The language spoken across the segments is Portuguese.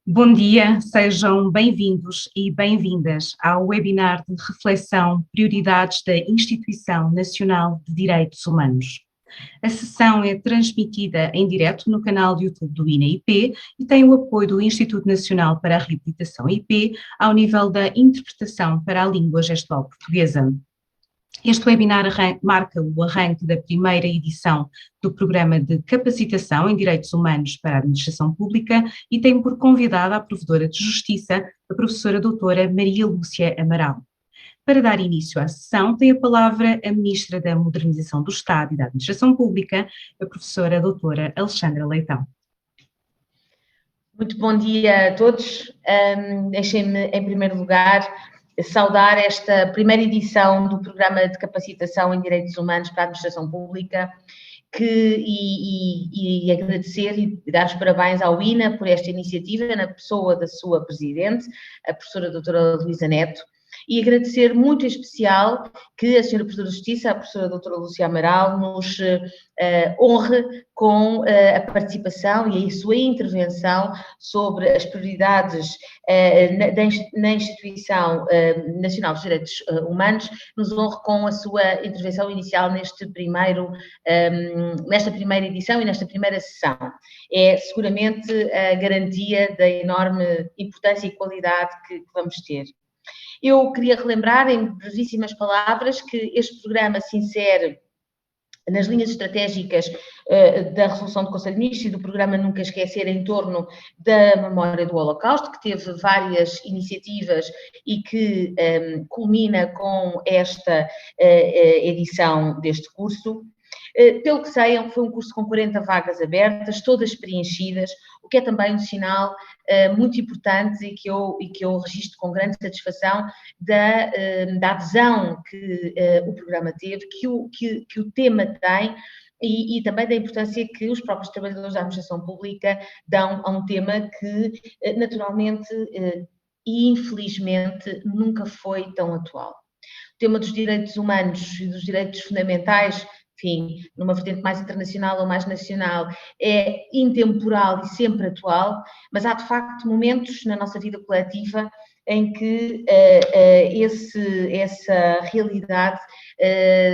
Bom dia, sejam bem-vindos e bem-vindas ao webinar de reflexão Prioridades da Instituição Nacional de Direitos Humanos. A sessão é transmitida em direto no canal de YouTube do INA-IP e tem o apoio do Instituto Nacional para a Reabilitação IP ao nível da interpretação para a língua gestual portuguesa. Este webinar marca o arranque da primeira edição do Programa de Capacitação em Direitos Humanos para a Administração Pública e tem por convidada a Provedora de Justiça, a professora doutora Maria Lúcia Amaral. Para dar início à sessão, tem a palavra a Ministra da Modernização do Estado e da Administração Pública, a professora doutora Alexandra Leitão. Muito bom dia a todos. Deixem-me, em primeiro lugar, saudar esta primeira edição do Programa de Capacitação em Direitos Humanos para a Administração Pública e agradecer e dar os parabéns ao INA por esta iniciativa, na pessoa da sua Presidente, a professora doutora Luísa Neto, e agradecer muito em especial que a senhora Professora de Justiça, a professora doutora Lúcia Amaral, nos honre com a participação e a sua intervenção sobre as prioridades na Instituição Nacional dos Direitos Humanos, nos honre com a sua intervenção inicial nesta primeira edição e nesta primeira sessão. É seguramente a garantia da enorme importância e qualidade que vamos ter. Eu queria relembrar, em brevíssimas palavras, que este programa se insere nas linhas estratégicas da Resolução do Conselho de Ministros e do programa Nunca Esquecer em torno da memória do Holocausto, que teve várias iniciativas e que culmina com esta edição deste curso. Pelo que sei, foi um curso com 40 vagas abertas, todas preenchidas, o que é também um sinal muito importante e que eu registro com grande satisfação da adesão que o programa teve, que o tema tem e também da importância que os próprios trabalhadores da administração pública dão a um tema que, naturalmente e infelizmente, nunca foi tão atual. O tema dos direitos humanos e dos direitos fundamentais, enfim, numa vertente mais internacional ou mais nacional, é intemporal e sempre atual, mas há de facto momentos na nossa vida coletiva em que essa realidade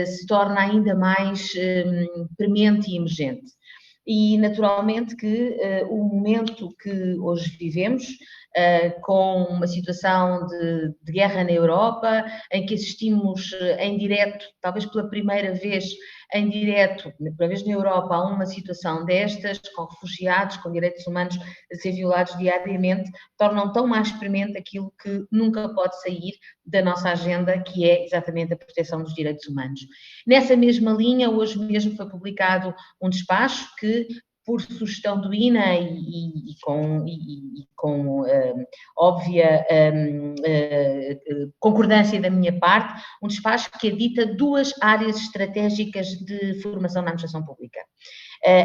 se torna ainda mais premente e emergente. E naturalmente que o momento que hoje vivemos, com uma situação de guerra na Europa, em que assistimos em direto, talvez pela primeira vez em direto, pela primeira vez na Europa, a uma situação destas, com refugiados, com direitos humanos a ser violados diariamente, tornam tão mais premente aquilo que nunca pode sair da nossa agenda, que é exatamente a proteção dos direitos humanos. Nessa mesma linha, hoje mesmo foi publicado um despacho que, por sugestão do INA e com óbvia concordância da minha parte, um despacho que edita duas áreas estratégicas de formação na administração pública.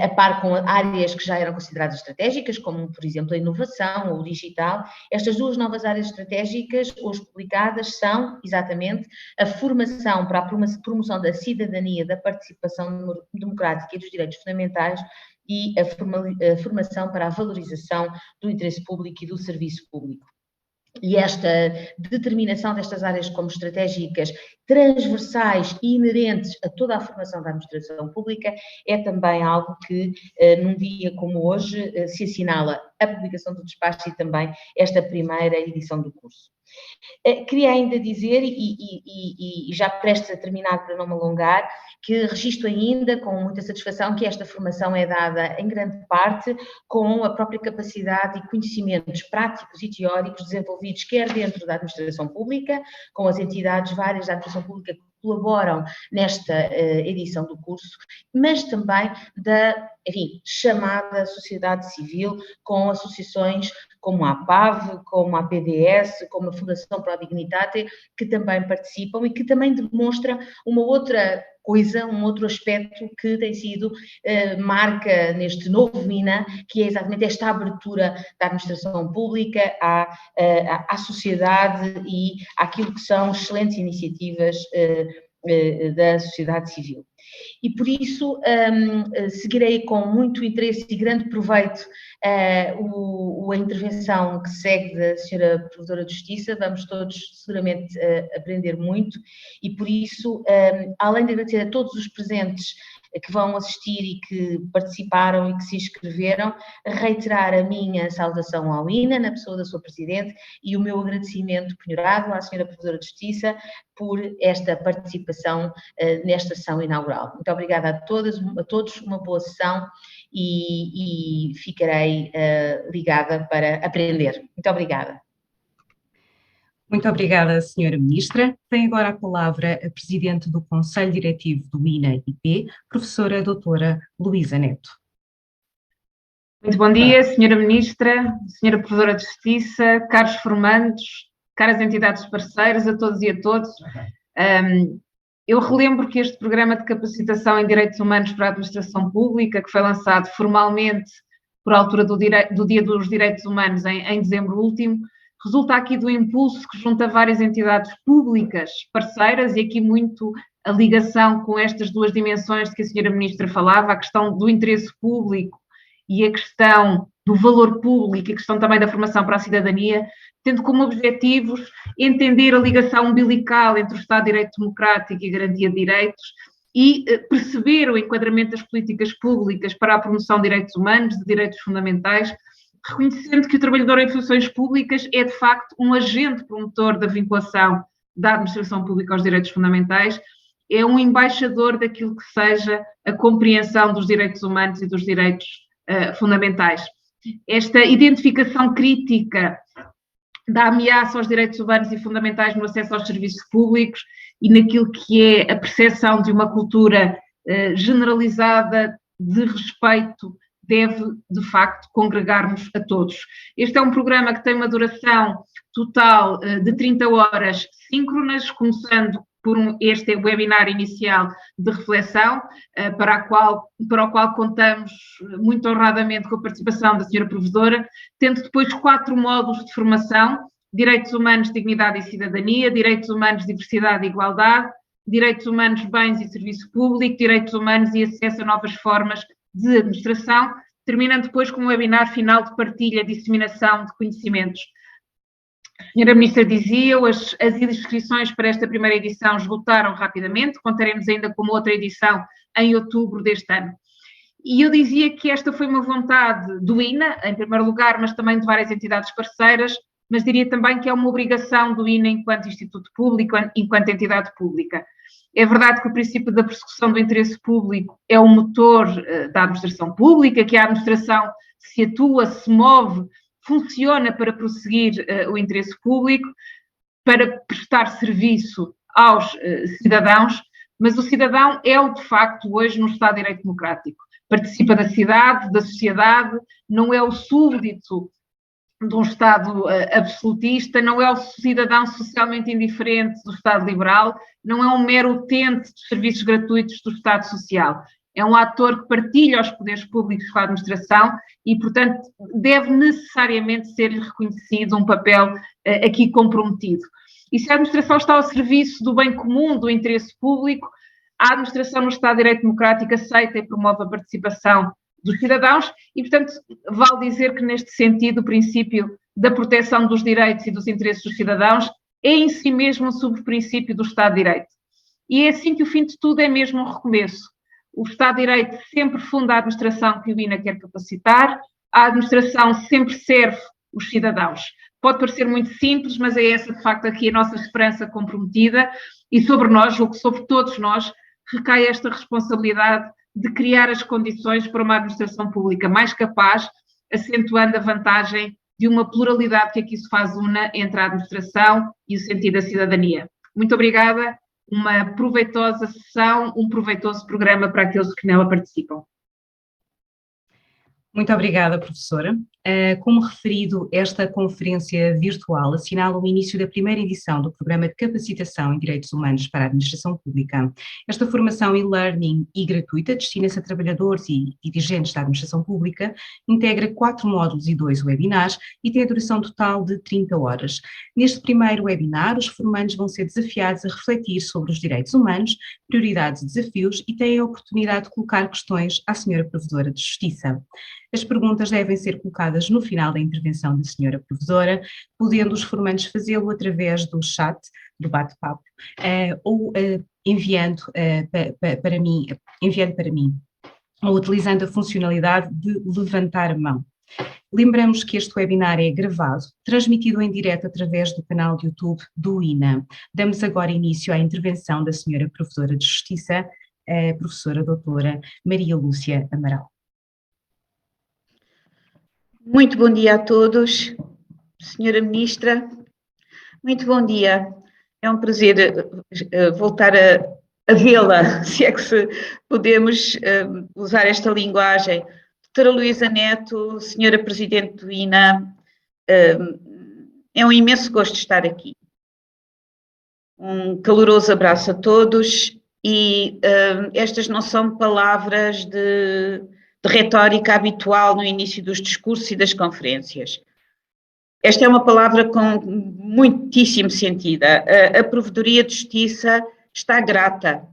A par com áreas que já eram consideradas estratégicas, como, por exemplo, a inovação ou o digital. Estas duas novas áreas estratégicas, hoje publicadas, são, exatamente, a formação para a promoção da cidadania, da participação democrática e dos direitos fundamentais e a formação para a valorização do interesse público e do serviço público. E esta determinação destas áreas como estratégicas, transversais e inerentes a toda a formação da administração pública é também algo que, num dia como hoje, se assinala a publicação do despacho e também esta primeira edição do curso. Queria ainda dizer, e já prestes a terminar para não me alongar, que registro ainda com muita satisfação que esta formação é dada em grande parte com a própria capacidade e conhecimentos práticos e teóricos desenvolvidos quer dentro da administração pública, com as entidades várias da administração pública que colaboram nesta edição do curso, mas também da, enfim, chamada sociedade civil, com associações como a APAV, como a PDS, como a Fundação Pro Dignitate, que também participam e que também demonstram uma outra coisa, um outro aspecto que tem sido marca neste novo INA, que é exatamente esta abertura da administração pública à sociedade e àquilo que são excelentes iniciativas da sociedade civil. E por isso seguirei com muito interesse e grande proveito a intervenção que segue da Sra. Provedora de Justiça. Vamos todos seguramente aprender muito e por isso, além de agradecer a todos os presentes que vão assistir e que participaram e que se inscreveram, reiterar a minha saudação ao INA, na pessoa da sua Presidente, e o meu agradecimento penhorado à Sra. Provedora de Justiça por esta participação nesta sessão inaugural. Muito obrigada a todos, uma boa sessão e ficarei ligada para aprender. Muito obrigada. Muito obrigada, Sra. Ministra. Tem agora a palavra a Presidente do Conselho Diretivo do INA-IP, Professora Doutora Luísa Neto. Muito bom dia, Sra. Ministra, Sra. Provedora de Justiça, caros formandos, caras entidades parceiras, a todos e a todos. Eu relembro que este programa de capacitação em Direitos Humanos para a Administração Pública, que foi lançado formalmente por altura do Dia dos Direitos Humanos em dezembro último, resulta aqui do impulso que junta várias entidades públicas parceiras e aqui muito a ligação com estas duas dimensões de que a Sra. Ministra falava, a questão do interesse público e a questão do valor público e a questão também da formação para a cidadania, tendo como objetivos entender a ligação umbilical entre o Estado de Direito Democrático e a garantia de direitos e perceber o enquadramento das políticas públicas para a promoção de direitos humanos, de direitos fundamentais, reconhecendo que o trabalhador em funções públicas é, de facto, um agente promotor da vinculação da administração pública aos direitos fundamentais, é um embaixador daquilo que seja a compreensão dos direitos humanos e dos direitos fundamentais. Esta identificação crítica da ameaça aos direitos humanos e fundamentais no acesso aos serviços públicos e naquilo que é a percepção de uma cultura generalizada de respeito deve, de facto, congregar-nos a todos. Este é um programa que tem uma duração total de 30 horas síncronas, começando por este webinar inicial de reflexão, para o qual contamos muito honradamente com a participação da Sra. Provedora, tendo depois 4 módulos de formação: Direitos Humanos, Dignidade e Cidadania, Direitos Humanos, Diversidade e Igualdade, Direitos Humanos, Bens e Serviço Público, Direitos Humanos e Acesso a Novas Formas de Administração, terminando depois com um webinar final de partilha e disseminação de conhecimentos. A Sra. Ministra dizia, as inscrições para esta primeira edição esgotaram rapidamente, contaremos ainda com uma outra edição em outubro deste ano. E eu dizia que esta foi uma vontade do INA, em primeiro lugar, mas também de várias entidades parceiras, mas diria também que é uma obrigação do INA enquanto Instituto Público, enquanto entidade pública. É verdade que o princípio da persecução do interesse público é o motor da administração pública, que a administração se atua, se move, funciona para prosseguir o interesse público, para prestar serviço aos cidadãos, mas o cidadão é o de facto hoje no Estado de Direito Democrático. Participa da cidade, da sociedade, não é o súbdito de um Estado absolutista, não é o cidadão socialmente indiferente do Estado liberal, não é um mero utente dos serviços gratuitos do Estado social. É um ator que partilha os poderes públicos com a administração e, portanto, deve necessariamente ser-lhe reconhecido um papel aqui comprometido. E se a administração está ao serviço do bem comum, do interesse público, a administração no Estado de Direito Democrático aceita e promove a participação dos cidadãos e, portanto, vale dizer que, neste sentido, o princípio da proteção dos direitos e dos interesses dos cidadãos é em si mesmo um subprincípio do Estado de Direito. E é assim que o fim de tudo é mesmo um recomeço. O Estado de Direito sempre funda a administração que o INA quer capacitar, a administração sempre serve os cidadãos. Pode parecer muito simples, mas é essa, de facto, aqui a nossa esperança comprometida e sobre nós, ou que sobre todos nós, recai esta responsabilidade de criar as condições para uma administração pública mais capaz, acentuando a vantagem de uma pluralidade que aqui se faz una entre a administração e o sentido da cidadania. Muito obrigada, uma proveitosa sessão, um proveitoso programa para aqueles que nela participam. Muito obrigada, professora. Como referido, esta conferência virtual assinala o início da primeira edição do Programa de Capacitação em Direitos Humanos para a Administração Pública. Esta formação e-learning e gratuita destina-se a trabalhadores e dirigentes da administração pública, integra 4 módulos e 2 webinars e tem a duração total de 30 horas. Neste primeiro webinar, os formandos vão ser desafiados a refletir sobre os direitos humanos, prioridades e desafios e têm a oportunidade de colocar questões à Sra. Provedora de Justiça. As perguntas devem ser colocadas no final da intervenção da Sra. Provedora, podendo os formandos fazê-lo através do chat, do bate-papo, ou enviando para mim, ou utilizando a funcionalidade de levantar a mão. Lembramos que este webinar é gravado, transmitido em direto através do canal de YouTube do INA. Damos agora início à intervenção da Sra. Provedora de Justiça, a professora doutora Maria Lúcia Amaral. Muito bom dia a todos, Senhora Ministra, muito bom dia. É um prazer voltar a vê-la, se é que podemos usar esta linguagem. Doutora Luísa Neto, Senhora Presidente do INA, é um imenso gosto estar aqui. Um caloroso abraço a todos e estas não são palavras de retórica habitual no início dos discursos e das conferências. Esta é uma palavra com muitíssimo sentido. A Provedoria de Justiça está grata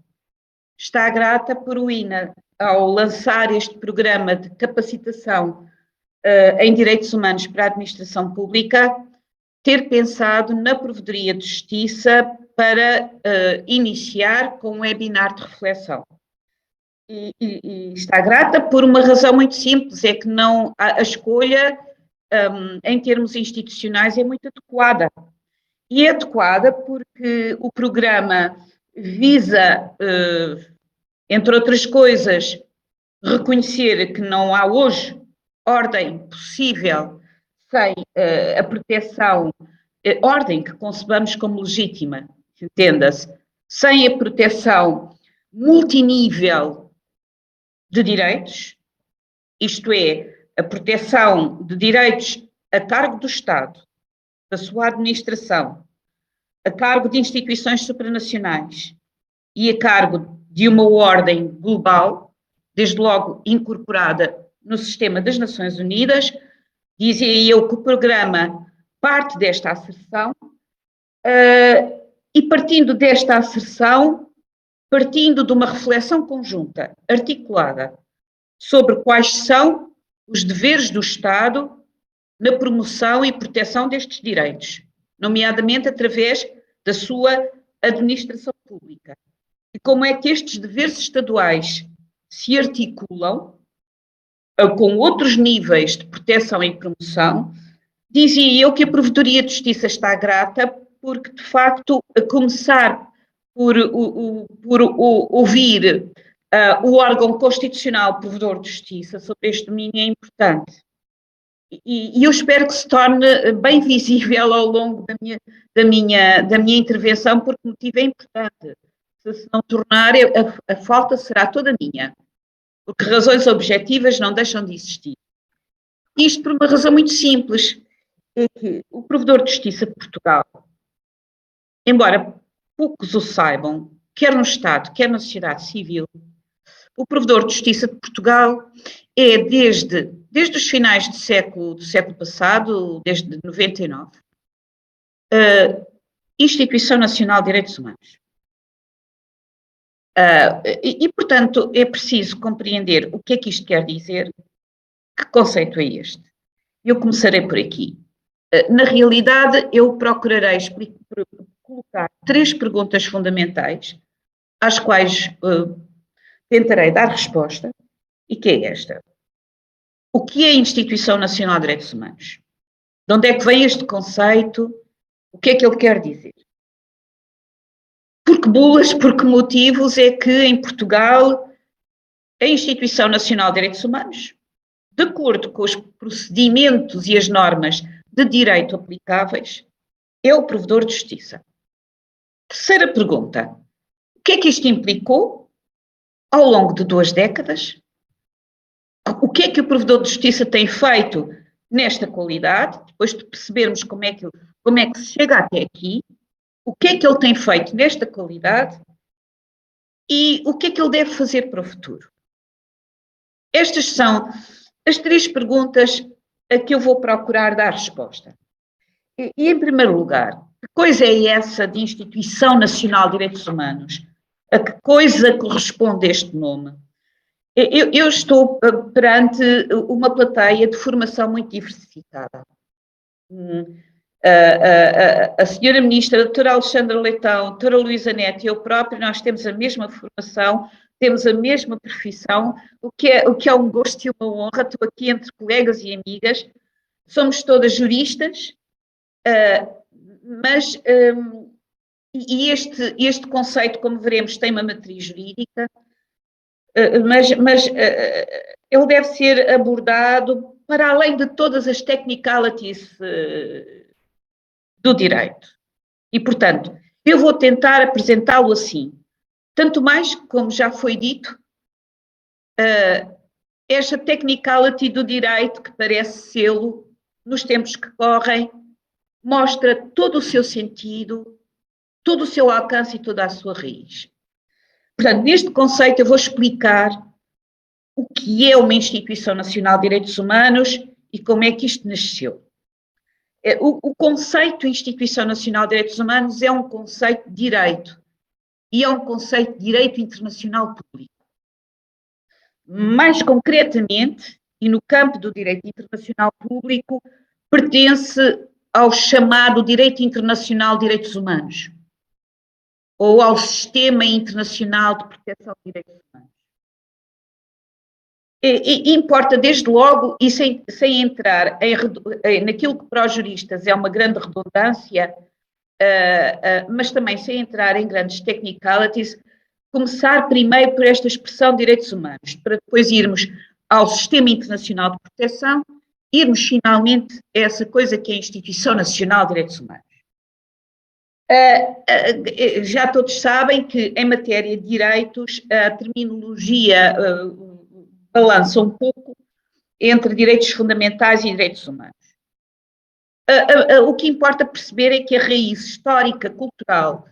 por o INA, ao lançar este programa de capacitação em direitos humanos para a administração pública, ter pensado na Provedoria de Justiça para iniciar com um webinar de reflexão. E está grata por uma razão muito simples, é que a escolha, em termos institucionais, é muito adequada. E é adequada porque o programa visa, entre outras coisas, reconhecer que não há hoje ordem possível sem a proteção, ordem que concebamos como legítima, entenda-se, sem a proteção multinível de direitos, isto é, a proteção de direitos a cargo do Estado, da sua administração, a cargo de instituições supranacionais e a cargo de uma ordem global, desde logo incorporada no sistema das Nações Unidas, dizia eu que o programa parte desta asserção e partindo desta asserção, partindo de uma reflexão conjunta, articulada, sobre quais são os deveres do Estado na promoção e proteção destes direitos, nomeadamente através da sua administração pública. E como é que estes deveres estaduais se articulam com outros níveis de proteção e promoção, dizia eu que a Provedoria de Justiça está grata porque, de facto, a começar por ouvir o órgão constitucional provedor de justiça sobre este domínio é importante. E eu espero que se torne bem visível ao longo da minha intervenção, porque o motivo é importante. Se não tornar, a falta será toda minha, porque razões objetivas não deixam de existir. Isto por uma razão muito simples, é que o provedor de justiça de Portugal, embora poucos o saibam, quer no Estado, quer na sociedade civil, o provedor de justiça de Portugal é desde os finais do século passado, desde 99, Instituição Nacional de Direitos Humanos. Portanto, é preciso compreender o que é que isto quer dizer, que conceito é este. Eu começarei por aqui. Na realidade, eu procurarei colocar 3 perguntas fundamentais, às quais tentarei dar resposta, e que é esta. O que é a Instituição Nacional de Direitos Humanos? De onde é que vem este conceito? O que é que ele quer dizer? Por que bulas, por que motivos é que em Portugal a Instituição Nacional de Direitos Humanos, de acordo com os procedimentos e as normas de direito aplicáveis, é o provedor de justiça? Terceira pergunta. O que é que isto implicou ao longo de 2 décadas? O que é que o provedor de justiça tem feito nesta qualidade, depois de percebermos como é que se chega até aqui, o que é que ele tem feito nesta qualidade e o que é que ele deve fazer para o futuro. Estas são as 3 perguntas a que eu vou procurar dar resposta. E em primeiro lugar, que coisa é essa de Instituição Nacional de Direitos Humanos? A que coisa corresponde este nome? Eu estou perante uma plateia de formação muito diversificada. A senhora ministra, a doutora Alexandra Leitão, a doutora Luísa Neto e eu própria, nós temos a mesma formação, temos a mesma profissão, o que é um gosto e uma honra. Estou aqui entre colegas e amigas, somos todas juristas, mas este conceito, como veremos, tem uma matriz jurídica, mas ele deve ser abordado para além de todas as technicalities do direito. E, portanto, eu vou tentar apresentá-lo assim. Tanto mais, como já foi dito, esta technicality do direito, que parece sê-lo nos tempos que correm, mostra todo o seu sentido, todo o seu alcance e toda a sua raiz. Portanto, neste conceito eu vou explicar o que é uma Instituição Nacional de Direitos Humanos e como é que isto nasceu. O conceito Instituição Nacional de Direitos Humanos é um conceito de direito e é um conceito de direito internacional público. Mais concretamente, e no campo do direito internacional público, pertence ao chamado direito internacional de direitos humanos, ou ao sistema internacional de proteção de direitos humanos. E importa, desde logo, e sem entrar naquilo que para os juristas é uma grande redundância, mas também sem entrar em grandes technicalities, começar primeiro por esta expressão de direitos humanos, para depois irmos ao Sistema Internacional de Proteção, irmos finalmente a essa coisa que é a Instituição Nacional de Direitos Humanos. Já todos sabem que em matéria de direitos a terminologia balança um pouco entre direitos fundamentais e direitos humanos. O que importa perceber é que a raiz histórica, cultural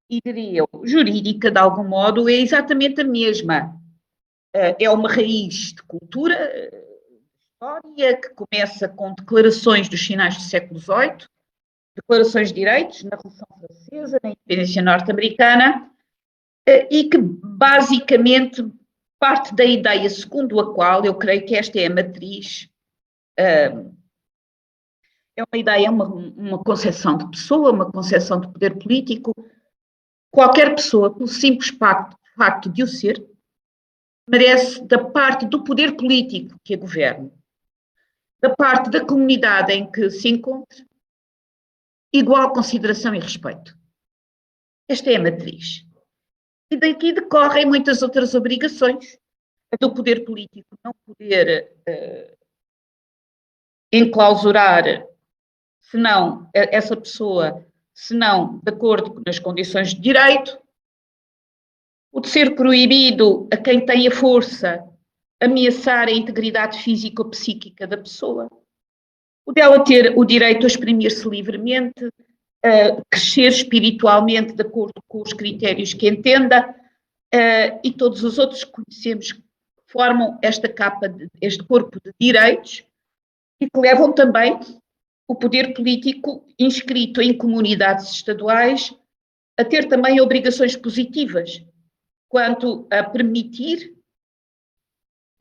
e, diria eu, jurídica, de algum modo, é exatamente a mesma. É uma raiz de cultura, história, que começa com declarações dos finais do século XVIII, declarações de direitos na Revolução Francesa, na independência norte-americana, e que basicamente parte da ideia segundo a qual eu creio que esta é a matriz, é uma ideia, uma concepção de pessoa, uma concepção de poder político. Qualquer pessoa, pelo simples facto de o ser, merece, da parte do poder político que a governa, da parte da comunidade em que se encontra, igual consideração e respeito. Esta é a matriz. E daqui decorrem muitas outras obrigações. A do poder político não poder enclausurar senão essa pessoa, senão de acordo com as condições de direito, o de ser proibido a quem tem a força ameaçar a integridade física ou psíquica da pessoa, o dela ter o direito a exprimir-se livremente, a crescer espiritualmente de acordo com os critérios que entenda, e todos os outros que conhecemos que formam esta capa, este corpo de direitos, e que levam também o poder político inscrito em comunidades estaduais a ter também obrigações positivas quanto a permitir,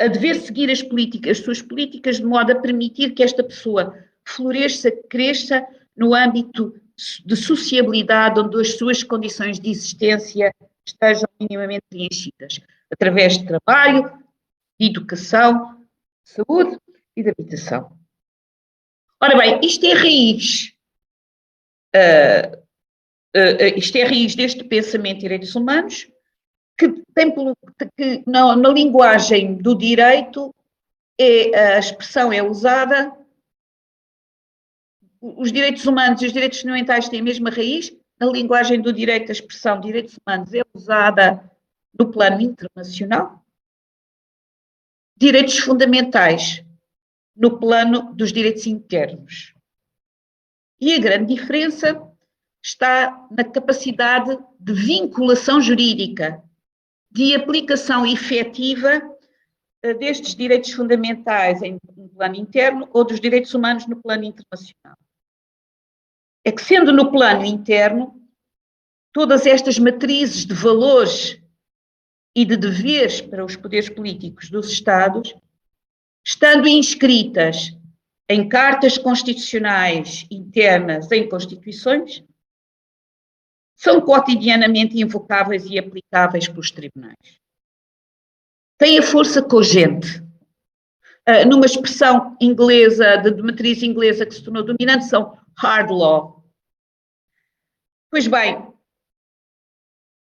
a dever seguir as suas políticas de modo a permitir que esta pessoa floresça, cresça no âmbito de sociabilidade onde as suas condições de existência estejam minimamente preenchidas, através de trabalho, de educação, de saúde e de habitação. Ora bem, isto é a raiz. Isto é a raiz deste pensamento de direitos humanos, que na linguagem do direito a expressão é usada, os direitos humanos e os direitos fundamentais têm a mesma raiz, na linguagem do direito a expressão direitos humanos é usada no plano internacional. Direitos fundamentais no plano dos direitos internos. E a grande diferença está na capacidade de vinculação jurídica, de aplicação efetiva destes direitos fundamentais no plano interno ou dos direitos humanos no plano internacional. É que, sendo no plano interno, todas estas matrizes de valores e de deveres para os poderes políticos dos Estados, estando inscritas em cartas constitucionais internas, em constituições, são cotidianamente invocáveis e aplicáveis pelos tribunais. Tem a força cogente. Numa expressão inglesa, de matriz inglesa que se tornou dominante, são hard law. Pois bem,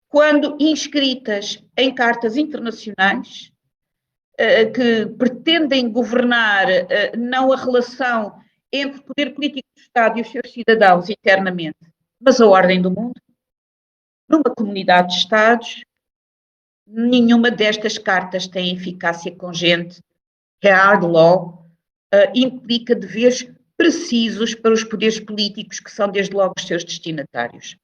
quando inscritas em cartas internacionais, que pretendem governar não a relação entre o poder político do Estado e os seus cidadãos internamente, mas a ordem do mundo, numa comunidade de Estados, nenhuma destas cartas tem eficácia congente. Hard law implica deveres precisos para os poderes políticos, que são desde logo os seus destinatários.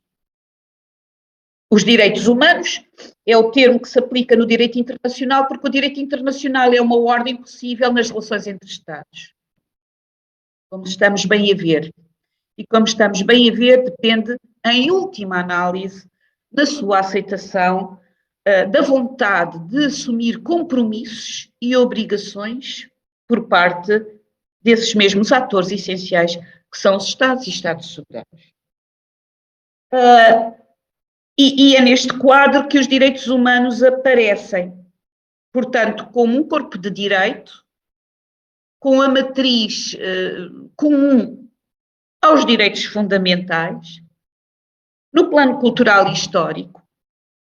Os direitos humanos é o termo que se aplica no direito internacional, porque o direito internacional é uma ordem possível nas relações entre Estados. Como estamos bem a ver. E como estamos bem a ver, depende, em última análise, da sua aceitação, da vontade de assumir compromissos e obrigações por parte desses mesmos atores essenciais, que são os Estados e Estados soberanos. E é neste quadro que os direitos humanos aparecem, portanto, como um corpo de direito, com a matriz comum aos direitos fundamentais, no plano cultural e histórico,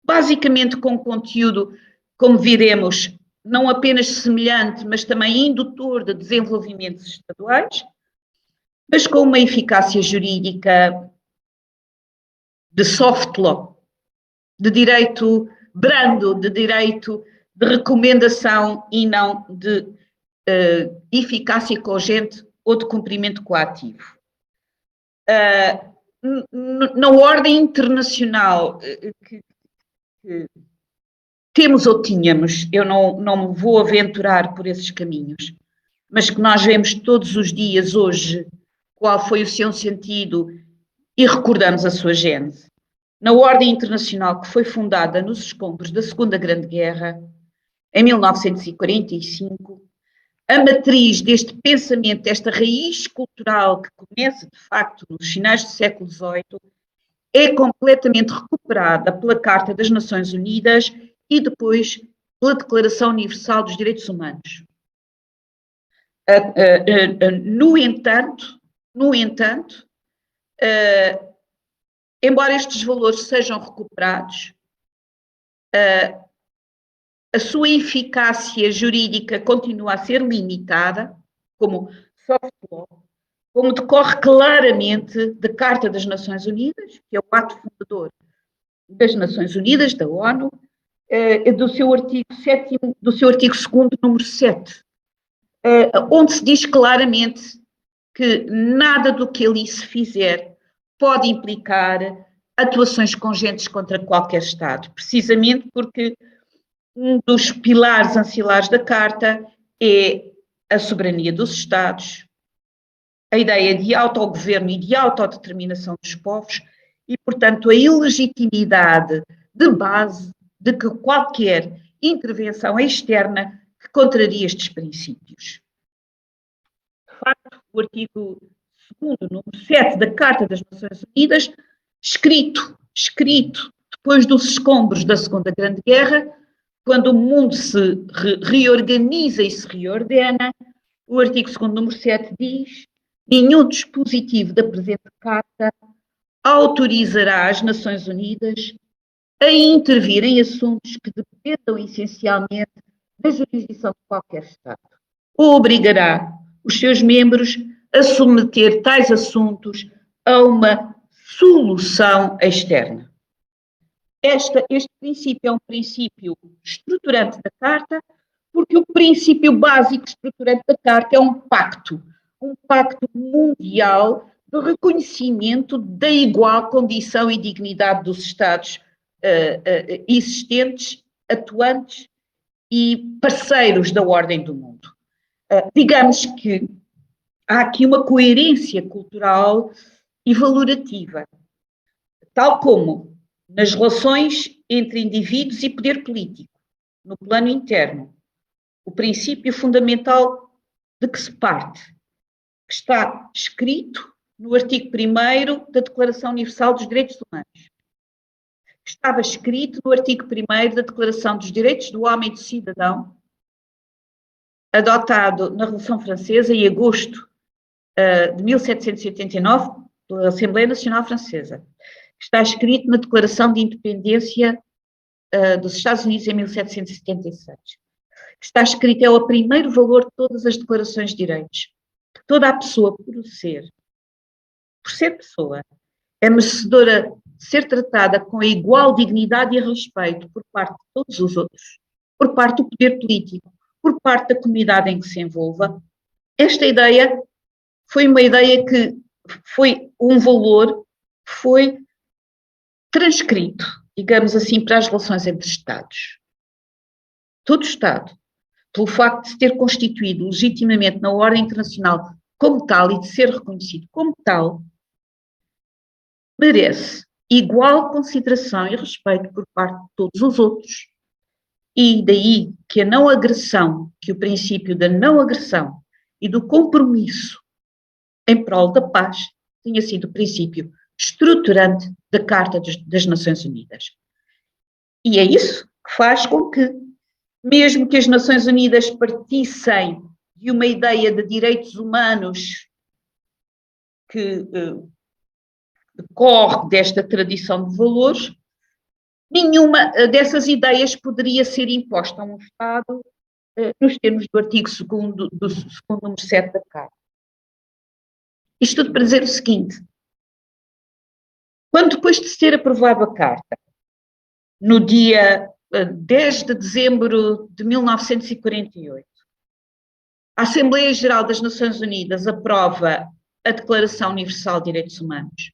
basicamente com conteúdo, como viremos, não apenas semelhante, mas também indutor de desenvolvimentos estaduais, mas com uma eficácia jurídica de soft law, de direito brando, de direito de recomendação e não de eficácia cogente ou de cumprimento coativo. Na ordem internacional que temos ou tínhamos, eu não me vou aventurar por esses caminhos, mas que nós vemos todos os dias hoje qual foi o seu sentido e recordamos a sua gênese. Na ordem internacional que foi fundada nos escombros da Segunda Grande Guerra, em 1945, a matriz deste pensamento, desta raiz cultural que começa, de facto, nos finais do século XVIII, é completamente recuperada pela Carta das Nações Unidas e depois pela Declaração Universal dos Direitos Humanos. No entanto, embora estes valores sejam recuperados, a sua eficácia jurídica continua a ser limitada, como soft law, como decorre claramente da Carta das Nações Unidas, que é o ato fundador das Nações Unidas, da ONU, do seu artigo 7º, do seu artigo 2º, número 7, onde se diz claramente que nada do que ali se fizer pode implicar atuações congentes contra qualquer Estado, precisamente porque um dos pilares ancilares da Carta é a soberania dos Estados, a ideia de autogoverno e de autodeterminação dos povos e, portanto, a ilegitimidade de base de que qualquer intervenção externa que contraria estes princípios. De facto, o artigo 2º, número 7 da Carta das Nações Unidas, escrito depois dos escombros da Segunda Grande Guerra, quando o mundo se reorganiza e se reordena, o artigo 2º, número 7 diz: nenhum dispositivo da presente Carta autorizará as Nações Unidas a intervir em assuntos que dependam essencialmente da jurisdição de qualquer Estado, ou obrigará os seus membros a submeter tais assuntos a uma solução externa. Este princípio é um princípio estruturante da Carta, porque o princípio básico estruturante da Carta é um pacto mundial de reconhecimento da igual condição e dignidade dos Estados existentes, atuantes e parceiros da ordem do mundo. Digamos que há aqui uma coerência cultural e valorativa, tal como nas relações entre indivíduos e poder político, no plano interno, o princípio fundamental de que se parte, que está escrito no artigo 1º da Declaração Universal dos Direitos Humanos, que estava escrito no artigo 1º da Declaração dos Direitos do Homem e do Cidadão, adotado na Revolução Francesa em agosto de 1789 pela Assembleia Nacional Francesa, que está escrito na Declaração de Independência dos Estados Unidos em 1776. Está escrito, é o primeiro valor de todas as declarações de direitos. Toda a pessoa, por ser pessoa, é merecedora de ser tratada com a igual dignidade e respeito por parte de todos os outros, por parte do poder político, por parte da comunidade em que se envolva. Esta ideia foi uma ideia que foi um valor que foi transcrito, digamos assim, para as relações entre Estados. Todo Estado, pelo facto de se ter constituído legitimamente na ordem internacional como tal e de ser reconhecido como tal, merece igual consideração e respeito por parte de todos os outros. E daí que a não agressão, que o princípio da não agressão e do compromisso em prol da paz tenha sido o princípio estruturante da Carta das Nações Unidas. E é isso que faz com que, mesmo que as Nações Unidas partissem de uma ideia de direitos humanos que decorre desta tradição de valores, nenhuma dessas ideias poderia ser imposta a um Estado nos termos do artigo 2º do segundo número 7 da Carta. Isto tudo para dizer o seguinte: quando depois de se ter aprovado a Carta, no dia 10 de dezembro de 1948, a Assembleia Geral das Nações Unidas aprova a Declaração Universal de Direitos Humanos,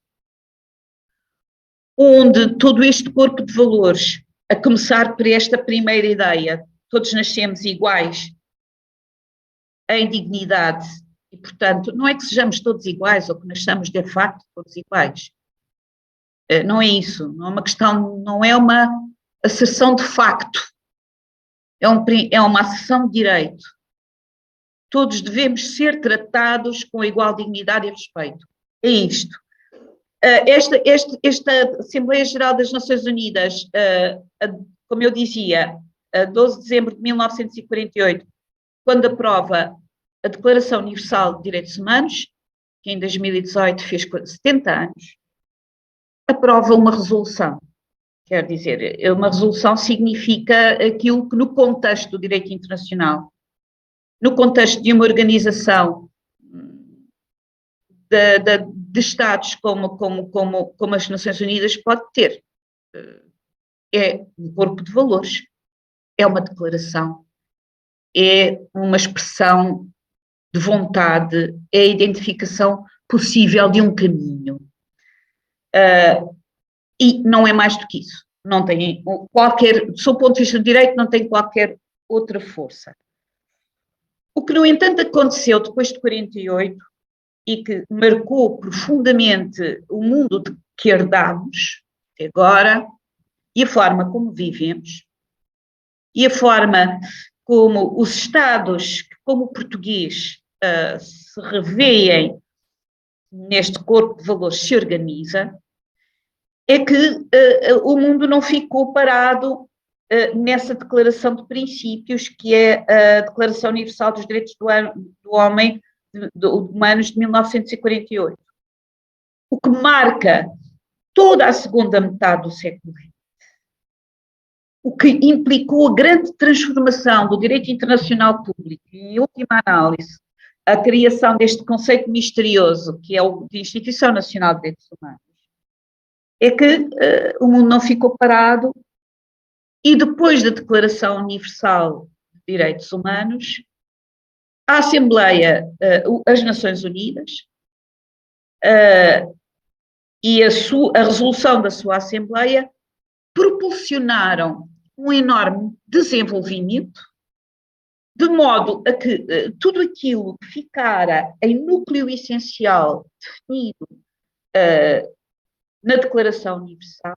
onde todo este corpo de valores, a começar por esta primeira ideia, todos nascemos iguais em dignidade, e portanto não é que sejamos todos iguais ou que nasçamos de facto todos iguais. Não é isso, não é uma questão, não é uma asserção de facto, é uma asserção de direito. Todos devemos ser tratados com igual dignidade e respeito. É isto. Esta Assembleia Geral das Nações Unidas, como eu dizia, a 12 de dezembro de 1948, quando aprova a Declaração Universal de Direitos Humanos, que em 2018 fez 70 anos, aprova uma resolução. Quer dizer, uma resolução significa aquilo que no contexto do direito internacional, no contexto de uma organização de Estados como as Nações Unidas pode ter. É um corpo de valores, é uma declaração, é uma expressão de vontade, é a identificação possível de um caminho. E não é mais do que isso. Não tem qualquer, do seu ponto de vista do direito, não tem qualquer outra força. O que, no entanto, aconteceu depois de 48 e que marcou profundamente o mundo de que herdamos agora, e a forma como vivemos, e a forma como os Estados, como o português, se revêem neste corpo de valores, se organiza, é que o mundo não ficou parado nessa declaração de princípios, que é a Declaração Universal dos Direitos do Homem Humanos de 1948. O que marca toda a segunda metade do século XX. O que implicou a grande transformação do direito internacional público e, em última análise, a criação deste conceito misterioso, que é o de Instituição Nacional de Direitos Humanos, é que o mundo não ficou parado e depois da Declaração Universal de Direitos Humanos, a Assembleia, as Nações Unidas, e a resolução da sua Assembleia propulsionaram um enorme desenvolvimento, de modo a que tudo aquilo que ficara em núcleo essencial definido na Declaração Universal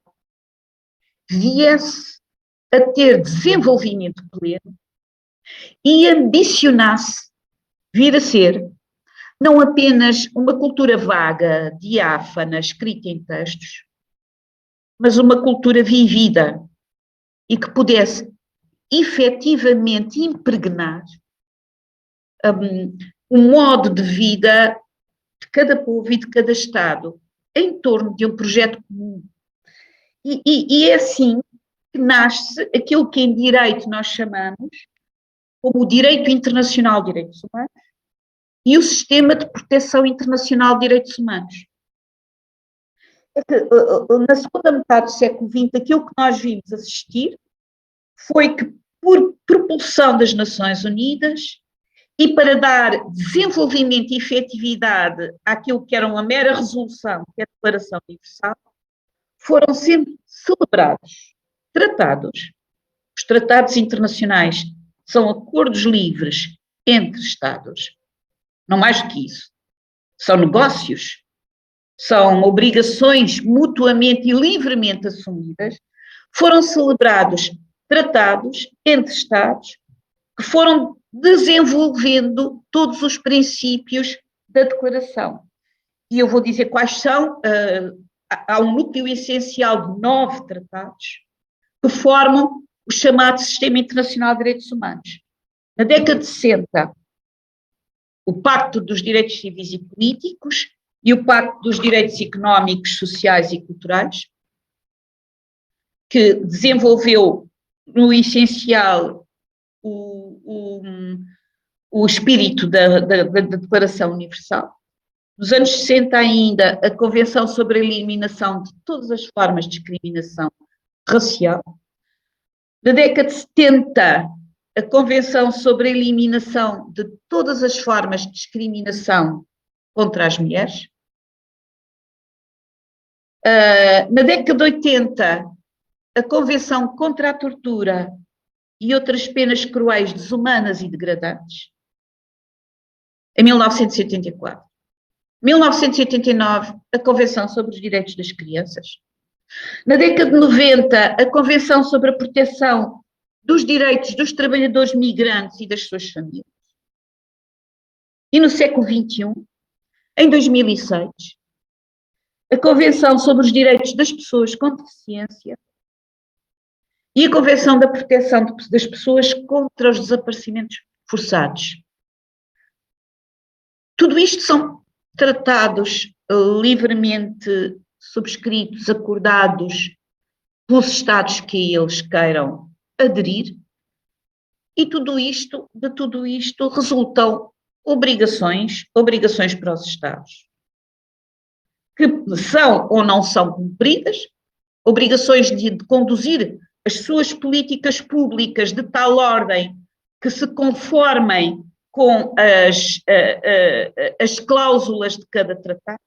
viesse a ter desenvolvimento pleno e ambicionasse vir a ser não apenas uma cultura vaga, diáfana, escrita em textos, mas uma cultura vivida e que pudesse efetivamente impregnar um modo de vida de cada povo e de cada Estado em torno de um projeto comum. E é assim que nasce aquilo que em direito nós chamamos como o direito internacional de direitos humanos e o sistema de proteção internacional de direitos humanos. Na segunda metade do século XX, aquilo que nós vimos assistir foi que, por propulsão das Nações Unidas e para dar desenvolvimento e efetividade àquilo que era uma mera resolução, que é a Declaração Universal, foram sempre celebrados tratados. Os tratados internacionais são acordos livres entre Estados. Não mais do que isso. São negócios, são obrigações mutuamente e livremente assumidas. Foram celebrados tratados entre Estados que foram desenvolvendo todos os princípios da Declaração. E eu vou dizer quais são. Há um núcleo essencial de 9 tratados que formam o chamado Sistema Internacional de Direitos Humanos. Na década de 60, o Pacto dos Direitos Civis e Políticos e o Pacto dos Direitos Económicos, Sociais e Culturais, que desenvolveu no essencial o espírito da Declaração Universal. Nos anos 60 ainda, a Convenção sobre a Eliminação de todas as formas de discriminação racial. Na década de 70, a Convenção sobre a Eliminação de todas as formas de discriminação contra as mulheres. Na década de 80, a Convenção contra a Tortura e outras penas cruéis, desumanas e degradantes. Em 1984. 1989, a Convenção sobre os Direitos das Crianças. Na década de 90, a Convenção sobre a Proteção dos Direitos dos Trabalhadores Migrantes e das suas famílias. E no século XXI, em 2006, a Convenção sobre os Direitos das Pessoas com Deficiência e a Convenção da Proteção das Pessoas contra os Desaparecimentos Forçados. Tudo isto são tratados livremente subscritos, acordados pelos Estados que eles queiram aderir, e de tudo isto resultam obrigações para os Estados, que são ou não são cumpridas, obrigações de conduzir as suas políticas públicas de tal ordem que se conformem com as cláusulas de cada tratado,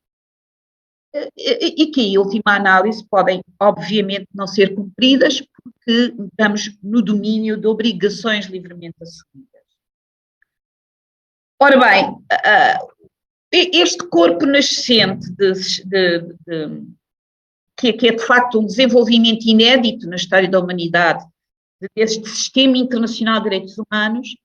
e que, em última análise, podem, obviamente, não ser cumpridas, porque estamos no domínio de obrigações livremente assumidas. Ora bem, este corpo nascente, que é de facto um desenvolvimento inédito na história da humanidade, deste Sistema Internacional de Direitos Humanos,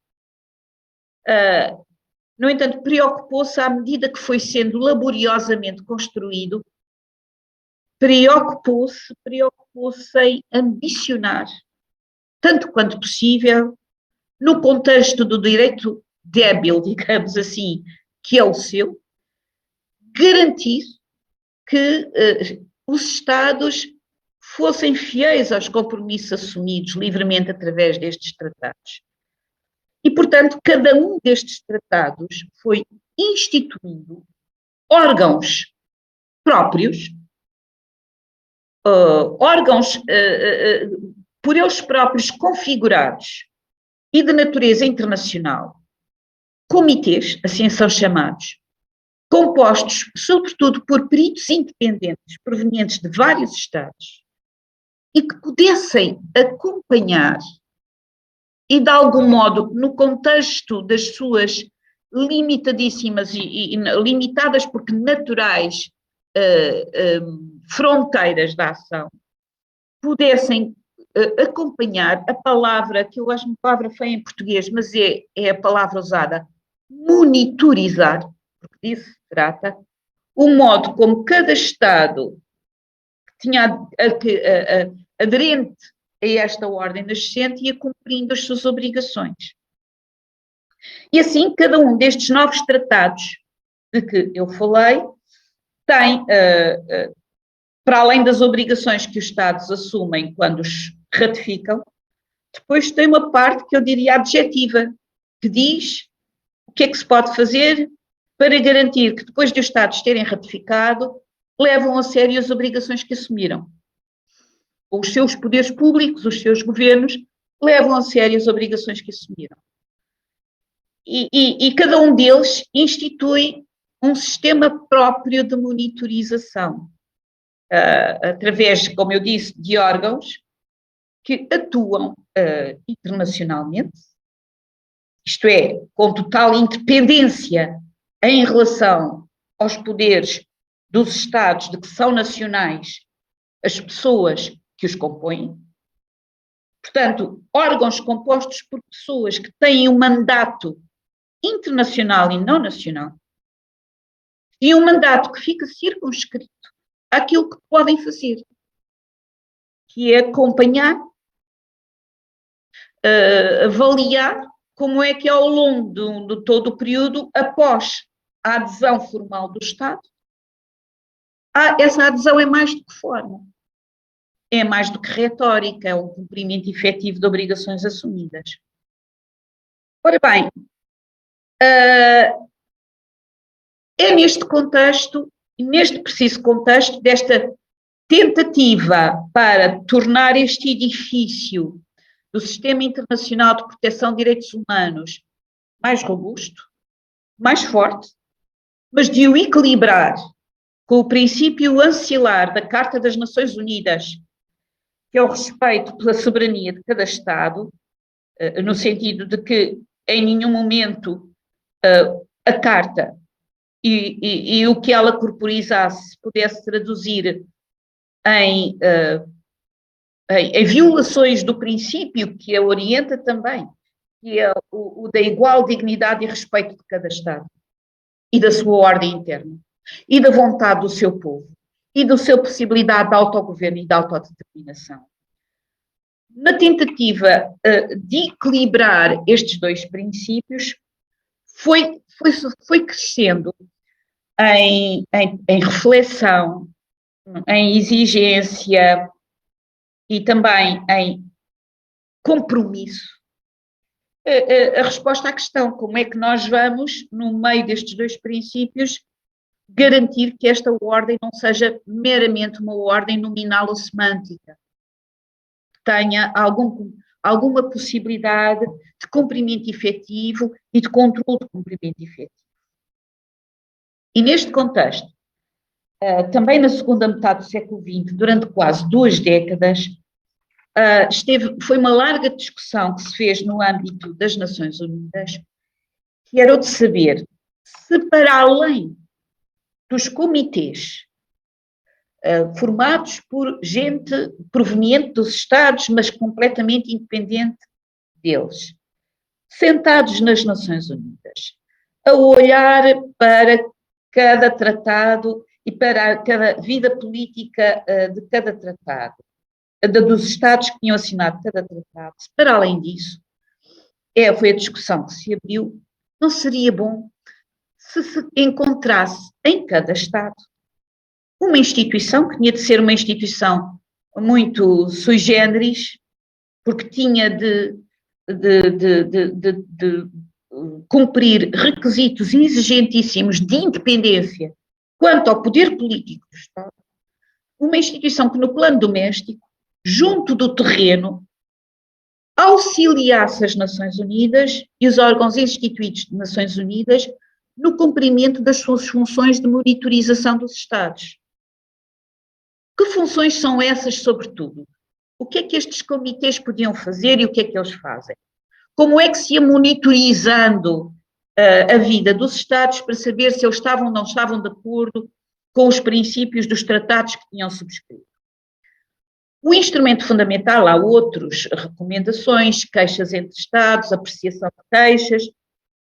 no entanto, preocupou-se à medida que foi sendo laboriosamente construído, preocupou-se em ambicionar, tanto quanto possível, no contexto do direito débil, digamos assim, que é o seu, garantir que os Estados fossem fiéis aos compromissos assumidos livremente através destes tratados. E, portanto, cada um destes tratados foi instituindo órgãos próprios, órgãos por eles próprios configurados e de natureza internacional, comitês, assim são chamados, compostos sobretudo por peritos independentes provenientes de vários Estados e que pudessem acompanhar e, de algum modo, no contexto das suas limitadíssimas e limitadas porque naturais fronteiras da ação, pudessem acompanhar a palavra, que eu acho uma palavra feia em português, mas é a palavra usada, monitorizar, porque disso se trata, o modo como cada Estado que tinha aderente a esta ordem nascente ia cumprindo as suas obrigações. E assim, cada um destes novos tratados de que eu falei tem, para além das obrigações que os Estados assumem quando os ratificam, depois tem uma parte que eu diria adjetiva, que diz o que é que se pode fazer para garantir que depois de os Estados terem ratificado, levam a sério as obrigações que assumiram. Os seus poderes públicos, os seus governos, levam a sério as obrigações que assumiram. E cada um deles institui um sistema próprio de monitorização, através, como eu disse, de órgãos que atuam internacionalmente, isto é, com total independência em relação aos poderes dos Estados, de que são nacionais as pessoas que os compõem. Portanto, órgãos compostos por pessoas que têm um mandato internacional e não nacional, e um mandato que fica circunscrito àquilo que podem fazer, que é acompanhar, avaliar como é que ao longo de todo o período, após a adesão formal do Estado, essa adesão é mais do que forma, é mais do que retórica, é um cumprimento efetivo de obrigações assumidas. Ora bem, é neste contexto, neste preciso contexto, desta tentativa para tornar este edifício do Sistema Internacional de Proteção de Direitos Humanos mais robusto, mais forte, mas de o equilibrar com o princípio ancilar da Carta das Nações Unidas, que é o respeito pela soberania de cada Estado, no sentido de que em nenhum momento a Carta e o que ela corporizasse pudesse traduzir em violações do princípio que a orienta também, que é o da igual dignidade e respeito de cada Estado e da sua ordem interna e da vontade do seu povo e da sua possibilidade de autogoverno e de autodeterminação. Na tentativa de equilibrar estes dois princípios, foi crescendo em reflexão, em exigência e também em compromisso a resposta à questão: como é que nós vamos, no meio destes dois princípios, garantir que esta ordem não seja meramente uma ordem nominal ou semântica, que tenha alguma possibilidade de cumprimento efetivo e de controle de cumprimento efetivo. E neste contexto, também na segunda metade do século XX, durante quase 2 décadas, foi uma larga discussão que se fez no âmbito das Nações Unidas, que era o de saber se, para além dos comitês formados por gente proveniente dos Estados, mas completamente independente deles, sentados nas Nações Unidas, a olhar para cada tratado e para cada vida política de cada tratado, dos Estados que tinham assinado cada tratado. Para além disso, foi a discussão que se abriu, não seria bom se encontrasse em cada Estado uma instituição, que tinha de ser uma instituição muito sui generis, porque tinha de cumprir requisitos exigentíssimos de independência quanto ao poder político do Estado, uma instituição que no plano doméstico, junto do terreno, auxiliasse as Nações Unidas e os órgãos instituídos de Nações Unidas no cumprimento das suas funções de monitorização dos Estados. Que funções são essas, sobretudo? O que é que estes comitês podiam fazer e o que é que eles fazem? Como é que se ia monitorizando a vida dos Estados para saber se eles estavam ou não estavam de acordo com os princípios dos tratados que tinham subscrito? O instrumento fundamental, há outros, recomendações, queixas entre Estados, apreciação de queixas,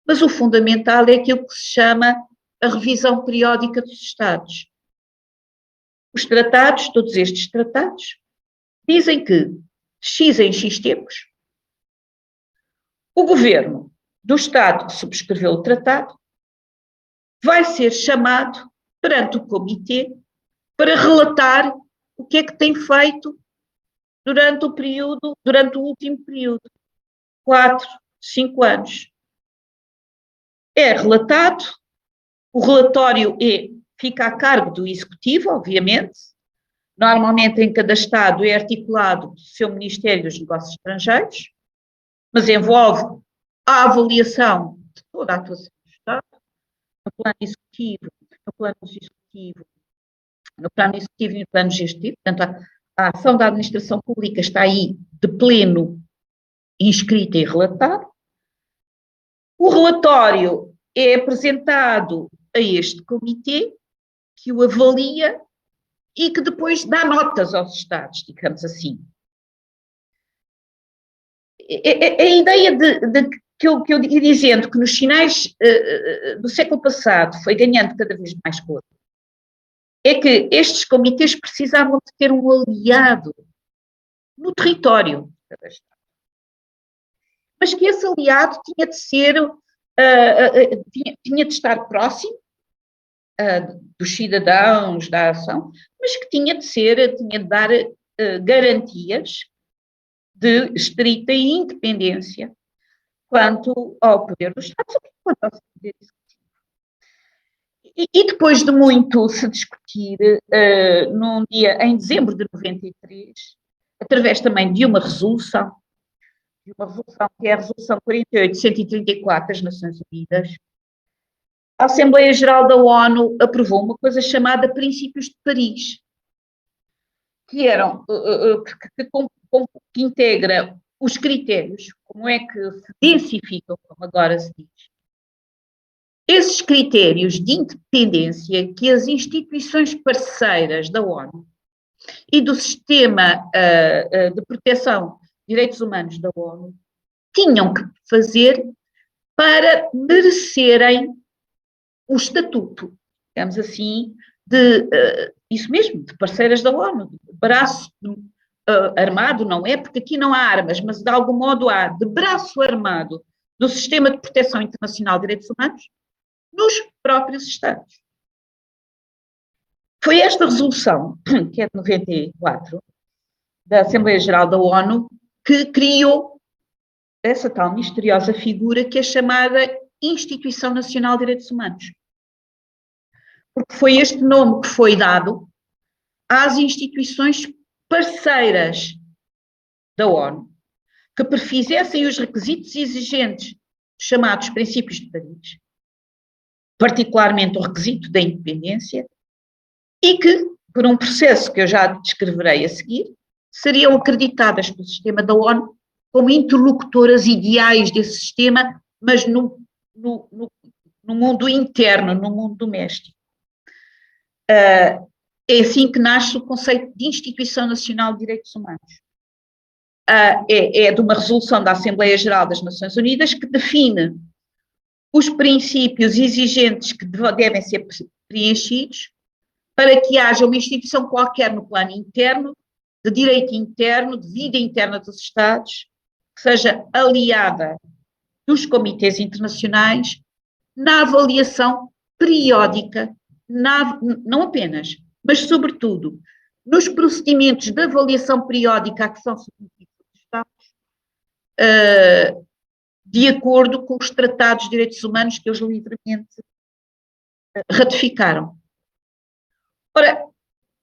mas o fundamental é aquilo que se chama a revisão periódica dos Estados. Os tratados, todos estes tratados, dizem que, X em X tempos, o governo do Estado que subscreveu o tratado vai ser chamado perante o comitê para relatar o que é que tem feito durante o último período, 4, 5 anos. É relatado, o relatório fica a cargo do Executivo, obviamente, normalmente em cada Estado é articulado do seu Ministério dos Negócios Estrangeiros, mas envolve a avaliação de toda a atuação do Estado, no plano executivo, no plano executivo, no plano executivo e no plano gestivo. Portanto, a ação da administração pública está aí de pleno inscrita e relatada. O relatório é apresentado a este comitê, que o avalia e que depois dá notas aos Estados, digamos assim. A ideia que eu ia dizendo que nos finais do século passado foi ganhando cada vez mais cor, é que estes comitês precisavam de ter um aliado no território de cada Estado. Mas que esse aliado tinha de ser, tinha de estar próximo dos cidadãos, da ação, mas que tinha de dar garantias de estrita independência quanto ao poder do Estado, sobretudo quanto ao poder executivo. E depois de muito se discutir, em dezembro de 93, através também de uma resolução que é a Resolução 48-134 das Nações Unidas, a Assembleia Geral da ONU aprovou uma coisa chamada Princípios de Paris, que integra os critérios, como é que se densificam, como agora se diz, esses critérios de independência que as instituições parceiras da ONU e do sistema de proteção de direitos humanos da ONU tinham que fazer para merecerem o estatuto, digamos assim, isso mesmo, de parceiras da ONU, de braço armado, não é? Porque aqui não há armas, mas de algum modo há de braço armado do sistema de proteção internacional de direitos humanos nos próprios Estados. Foi esta resolução, que é de 94, da Assembleia Geral da ONU, que criou essa tal misteriosa figura que é chamada Instituição Nacional de Direitos Humanos. Porque foi este nome que foi dado às instituições parceiras da ONU, que perfizessem os requisitos exigentes chamados princípios de Paris, particularmente o requisito da independência, e que, por um processo que eu já descreverei a seguir, seriam acreditadas pelo sistema da ONU como interlocutoras ideais desse sistema, mas no mundo interno, no mundo doméstico. É assim que nasce o conceito de Instituição Nacional de Direitos Humanos. É de uma resolução da Assembleia Geral das Nações Unidas que define os princípios exigentes que devem ser preenchidos para que haja uma instituição qualquer no plano interno, de direito interno, de vida interna dos Estados, que seja aliada dos comitês internacionais na avaliação periódica, não apenas, mas sobretudo nos procedimentos de avaliação periódica a que são submetidos os Estados, de acordo com os tratados de direitos humanos que eles livremente ratificaram. Ora,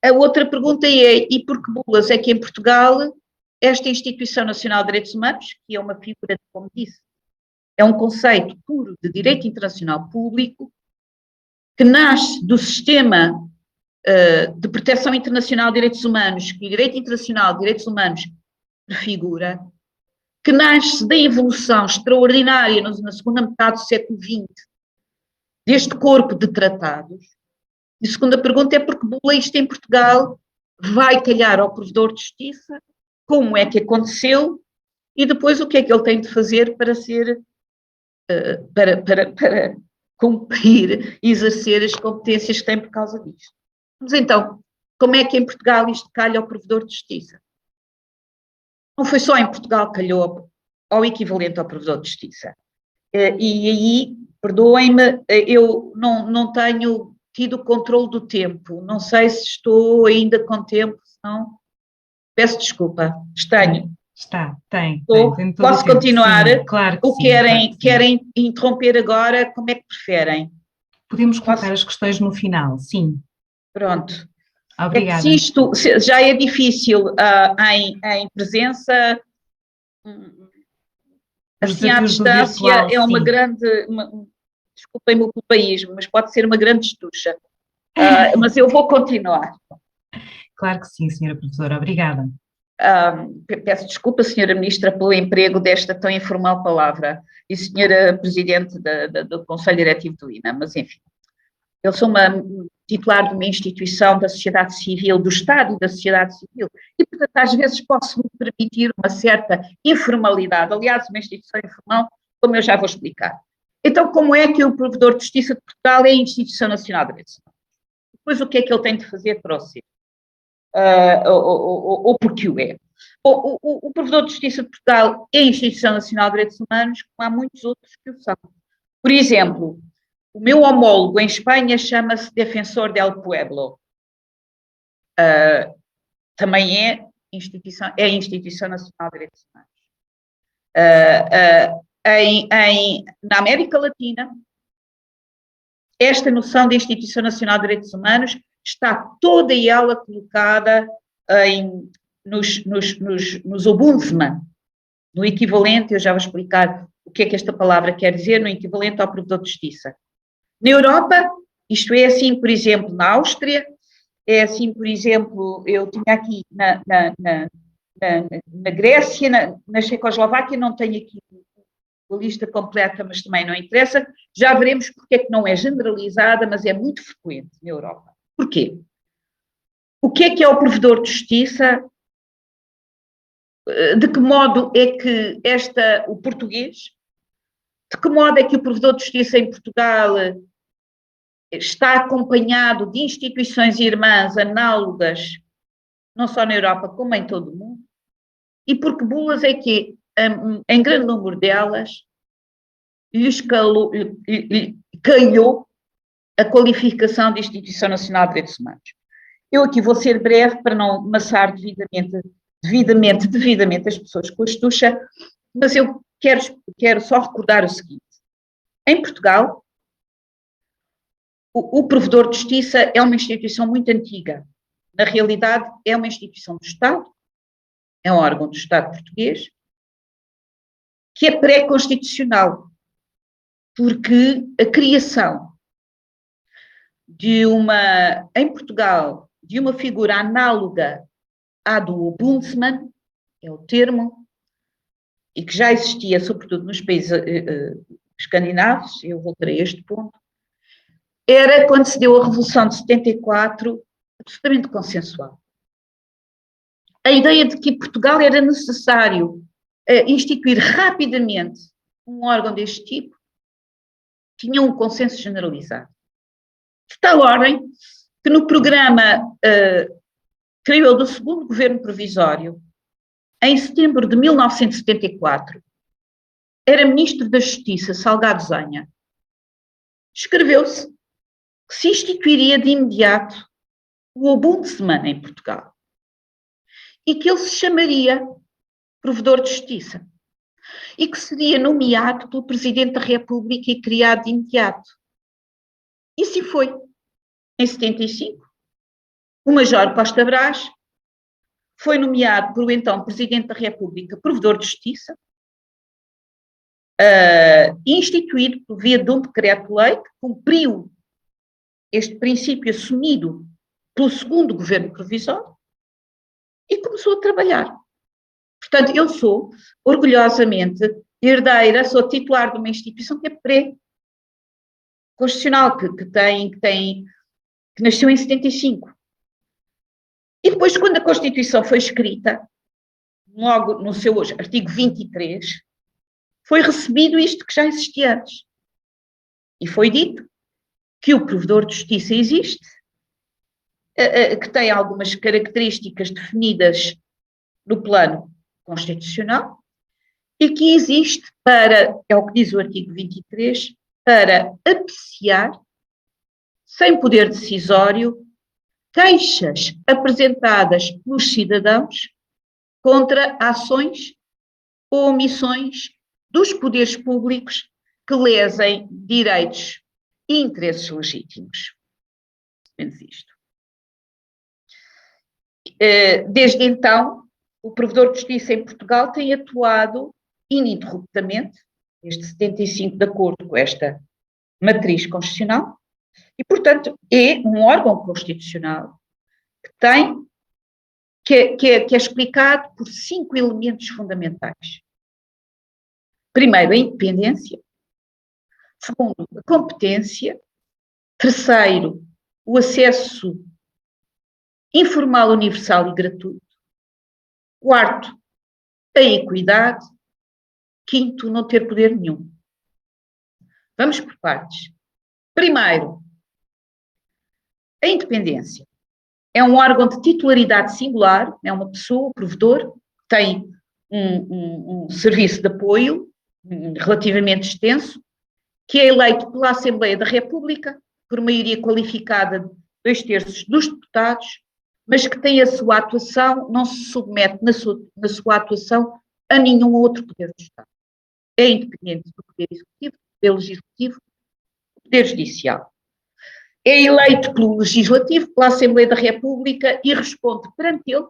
a outra pergunta é, e por que bulas é que em Portugal esta Instituição Nacional de Direitos Humanos, que é uma figura, como disse, é um conceito puro de direito internacional público, que nasce do sistema de proteção internacional de direitos humanos, que o direito internacional de direitos humanos prefigura, que nasce da evolução extraordinária na segunda metade do século XX, deste corpo de tratados. E a segunda pergunta é porque bula isto em Portugal vai calhar ao provedor de justiça, como é que aconteceu e depois o que é que ele tem de fazer para ser, para cumprir e exercer as competências que tem por causa disto. Mas então, como é que em Portugal isto calha ao provedor de justiça? Não foi só em Portugal que calhou ao equivalente ao provedor de justiça. E aí, perdoem-me, eu não tenho tido controle do tempo, não sei se estou ainda com tempo, senão peço desculpa, tenho. Tem Posso continuar? Sim, claro que ou sim, querem interromper agora? Como é que preferem? Podemos colocar as questões no final, sim. Pronto. Obrigada. É que se isto já é difícil em presença, assim à distância é uma grande, desculpem-me o paísmo, mas pode ser uma grande estucha. Mas eu vou continuar. Claro que sim, senhora professora, obrigada. Peço desculpa, senhora ministra, pelo emprego desta tão informal palavra e senhora presidente do Conselho Diretivo do INA, mas enfim, eu sou uma titular de uma instituição da sociedade civil, do Estado e da sociedade civil, e portanto às vezes posso me permitir uma certa informalidade, aliás uma instituição informal, como eu já vou explicar. Então como é que o provedor de justiça de Portugal é a Instituição Nacional de Direitos Humanos? Depois o que é que ele tem de fazer para o ser? Ou porque o é. O provedor de justiça de Portugal é a Instituição Nacional de Direitos Humanos, como há muitos outros que o são. Por exemplo, o meu homólogo em Espanha chama-se Defensor del Pueblo. Também é a Instituição Nacional de Direitos Humanos. Na América Latina, esta noção de Instituição Nacional de Direitos Humanos está toda ela colocada nos ombudsman, no equivalente, eu já vou explicar o que é que esta palavra quer dizer, no equivalente ao provedor de justiça. Na Europa, isto é assim, por exemplo, na Áustria, é assim, por exemplo, eu tinha aqui na Grécia, na Checoslováquia, não tenho aqui a lista completa, mas também não interessa, já veremos porque é que não é generalizada, mas é muito frequente na Europa. Porquê? O que é o provedor de justiça? De que modo é que o português, de que modo é que o provedor de justiça em Portugal está acompanhado de instituições irmãs análogas, não só na Europa, como em todo o mundo? E por que bulas é que, em grande número delas, lhes calhou a qualificação de Instituição Nacional de Direitos Humanos? Eu aqui vou ser breve para não amassar devidamente as pessoas com a estucha, mas eu quero só recordar o seguinte. Em Portugal, o provedor de justiça é uma instituição muito antiga. Na realidade, é uma instituição do Estado, é um órgão do Estado português, que é pré-constitucional, porque a criação em Portugal, de uma figura análoga à do ombudsman, é o termo, e que já existia, sobretudo nos países escandinavos, eu voltarei a este ponto, era quando se deu a Revolução de 74, absolutamente consensual. A ideia de que Portugal era necessário instituir rapidamente um órgão deste tipo tinha um consenso generalizado. De tal ordem que no programa, creio eu, do segundo governo provisório, em setembro de 1974, era ministro da Justiça, Salgado Zenha, escreveu-se que se instituiria de imediato o ombudsman em Portugal e que ele se chamaria provedor de justiça e que seria nomeado pelo Presidente da República e criado de imediato. E assim foi. Em 75, o Major Costa Brás foi nomeado pelo então Presidente da República Provedor de Justiça, instituído por via de um decreto-lei que cumpriu este princípio assumido pelo segundo governo provisório e começou a trabalhar. Portanto, eu sou orgulhosamente herdeira, sou titular de uma instituição que é pré-constitucional, que nasceu em 75. E depois, quando a Constituição foi escrita, logo no seu hoje, artigo 23, foi recebido isto que já existia antes. E foi dito que o provedor de justiça existe, que tem algumas características definidas no plano constitucional e que existe para, é o que diz o artigo 23, para apreciar, sem poder decisório, queixas apresentadas pelos cidadãos contra ações ou omissões dos poderes públicos que lesem direitos e interesses legítimos. Menos isto. Desde então, o provedor de justiça em Portugal tem atuado ininterruptamente, desde 75, de acordo com esta matriz constitucional, e, portanto, é um órgão constitucional que é explicado por 5 elementos fundamentais. Primeiro, a independência. Segundo, a competência. Terceiro, o acesso informal, universal e gratuito. Quarto, a equidade. Quinto, não ter poder nenhum. Vamos por partes. Primeiro, a independência. É um órgão de titularidade singular, é uma pessoa, o provedor, que tem um serviço de apoio relativamente extenso, que é eleito pela Assembleia da República, por maioria qualificada de 2/3 dos deputados, mas que tem a sua atuação, não se submete na sua atuação a nenhum outro poder do Estado. É independente do poder executivo, do poder legislativo, do poder judicial. É eleito pelo Legislativo, pela Assembleia da República e responde perante ele,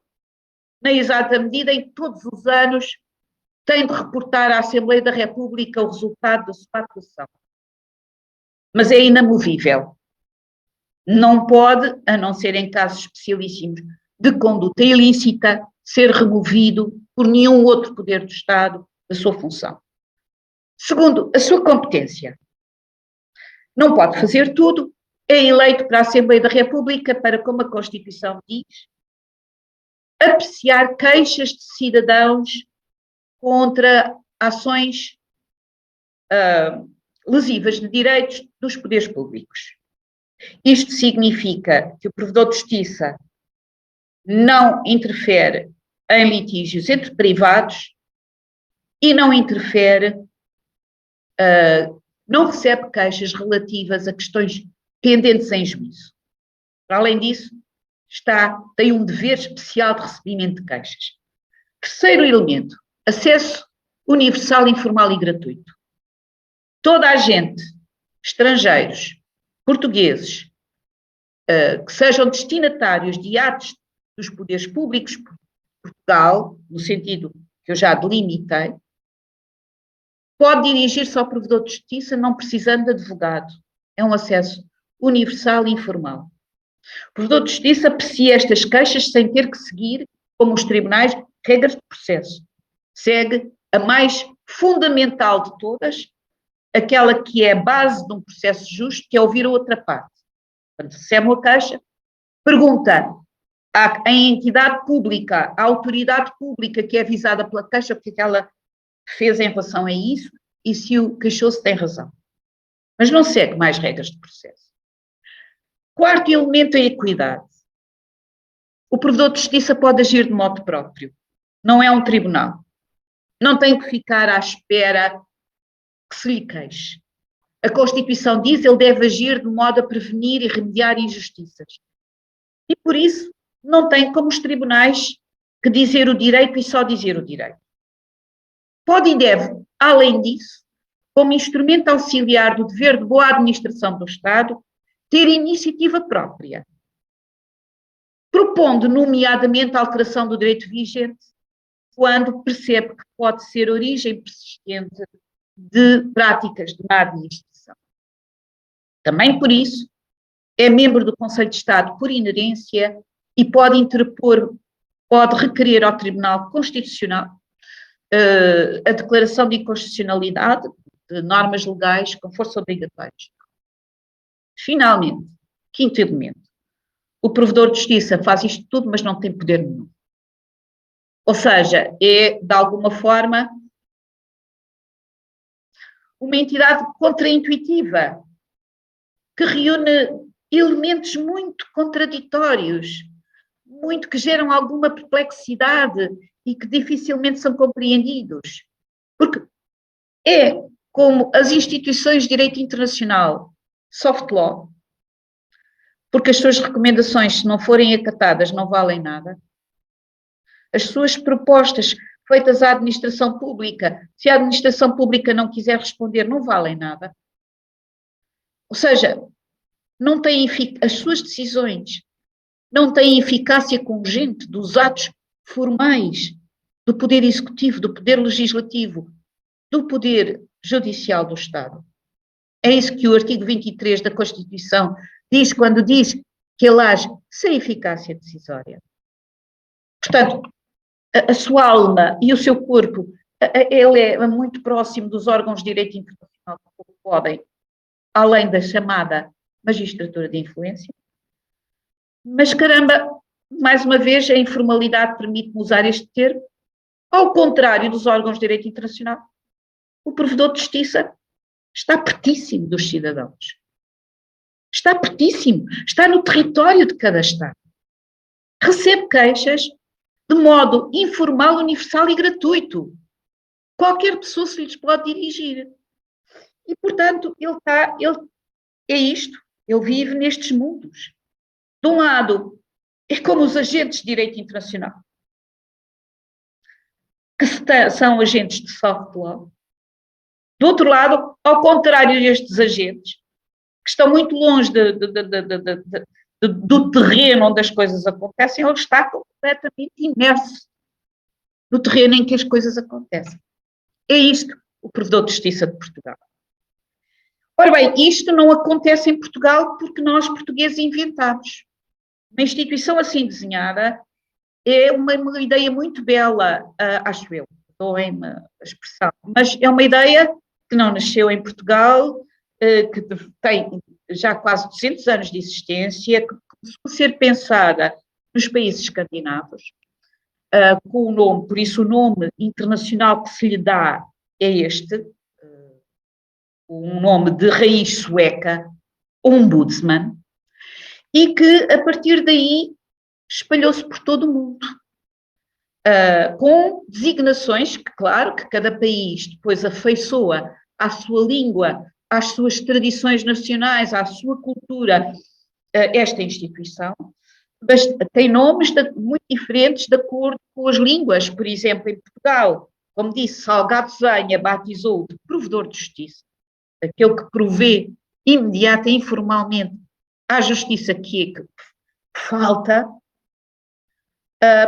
na exata medida em que todos os anos tem de reportar à Assembleia da República o resultado da sua atuação. Mas é inamovível. Não pode, a não ser em casos especialíssimos de conduta ilícita, ser removido por nenhum outro poder do Estado da sua função. Segundo, a sua competência. Não pode fazer tudo. É eleito para a Assembleia da República para, como a Constituição diz, apreciar queixas de cidadãos contra ações lesivas de direitos dos poderes públicos. Isto significa que o provedor de justiça não interfere em litígios entre privados e não interfere, não recebe queixas relativas a questões pendentes em juízo. Para além disso, tem um dever especial de recebimento de queixas. Terceiro elemento, acesso universal, informal e gratuito. Toda a gente, estrangeiros, portugueses, que sejam destinatários de atos dos poderes públicos de Portugal, no sentido que eu já delimitei, pode dirigir-se ao provedor de justiça não precisando de advogado. É um acesso universal e informal. O provedor de justiça aprecia estas queixas sem ter que seguir, como os tribunais, regras de processo. Segue a mais fundamental de todas, aquela que é a base de um processo justo, que é ouvir a outra parte. Quando recebe uma queixa, pergunta à entidade pública, à autoridade pública que é avisada pela queixa, porque ela fez em relação a isso, e se o queixou-se tem razão. Mas não segue mais regras de processo. Quarto elemento, a equidade. O provedor de justiça pode agir de modo próprio. Não é um tribunal. Não tem que ficar à espera que se lhe queixe. A Constituição diz que ele deve agir de modo a prevenir e remediar injustiças. E por isso não tem, como os tribunais, que dizer o direito e só dizer o direito. Pode e deve, além disso, como instrumento auxiliar do dever de boa administração do Estado, ter iniciativa própria. propondo, nomeadamente, a alteração do direito vigente, quando percebe que pode ser origem persistente de práticas de má administração. Também por isso, é membro do Conselho de Estado por inerência e pode interpor, pode requerer ao Tribunal Constitucional a declaração de inconstitucionalidade de normas legais com força obrigatória. Finalmente, quinto elemento, o provedor de justiça faz isto tudo, mas não tem poder nenhum. Ou seja, é, de alguma forma, uma entidade contraintuitiva, que reúne elementos muito contraditórios, muito que geram alguma perplexidade e que dificilmente são compreendidos. Porque é como as instituições de direito internacional, soft law, porque as suas recomendações, se não forem acatadas, não valem nada. As suas propostas feitas à administração pública, se a administração pública não quiser responder, não valem nada. Ou seja, não têm as suas decisões não têm eficácia congente dos atos formais do Poder Executivo, do Poder Legislativo, do Poder Judicial do Estado. É isso que o artigo 23 da Constituição diz quando diz que ele age sem eficácia decisória. Portanto, a sua alma e o seu corpo, ele é muito próximo dos órgãos de direito internacional que podem, além da chamada magistratura de influência. Mas, caramba, mais uma vez, a informalidade permite-me usar este termo. Ao contrário dos órgãos de direito internacional, o provedor de justiça está pertíssimo dos cidadãos. Está pertíssimo, está no território de cada Estado. Recebe queixas de modo informal, universal e gratuito. Qualquer pessoa se lhes pode dirigir. E, portanto, ele é isto, ele vive nestes mundos. De um lado, é como os agentes de direito internacional, que são agentes de soft law. Do outro lado, ao contrário destes agentes, que estão muito longe do terreno onde as coisas acontecem, ele está completamente imerso no terreno em que as coisas acontecem. É isto o provedor de justiça de Portugal. Ora bem, isto não acontece em Portugal porque nós portugueses inventamos. Uma instituição assim desenhada é uma ideia muito bela, acho eu, doem-me a expressão, mas é uma ideia que não nasceu em Portugal, que tem já quase 200 anos de existência, que começou a ser pensada nos países escandinavos, com o nome, por isso o nome internacional que se lhe dá é este, um nome de raiz sueca, Ombudsman, e que, a partir daí, espalhou-se por todo o mundo, com designações que, claro, que cada país depois afeiçoa à sua língua, às suas tradições nacionais, à sua cultura, esta instituição, mas tem nomes muito diferentes de acordo com as línguas. Por exemplo, em Portugal, como disse, Salgado Zenha batizou de provedor de justiça, aquele que provê imediata e informalmente à justiça que falta,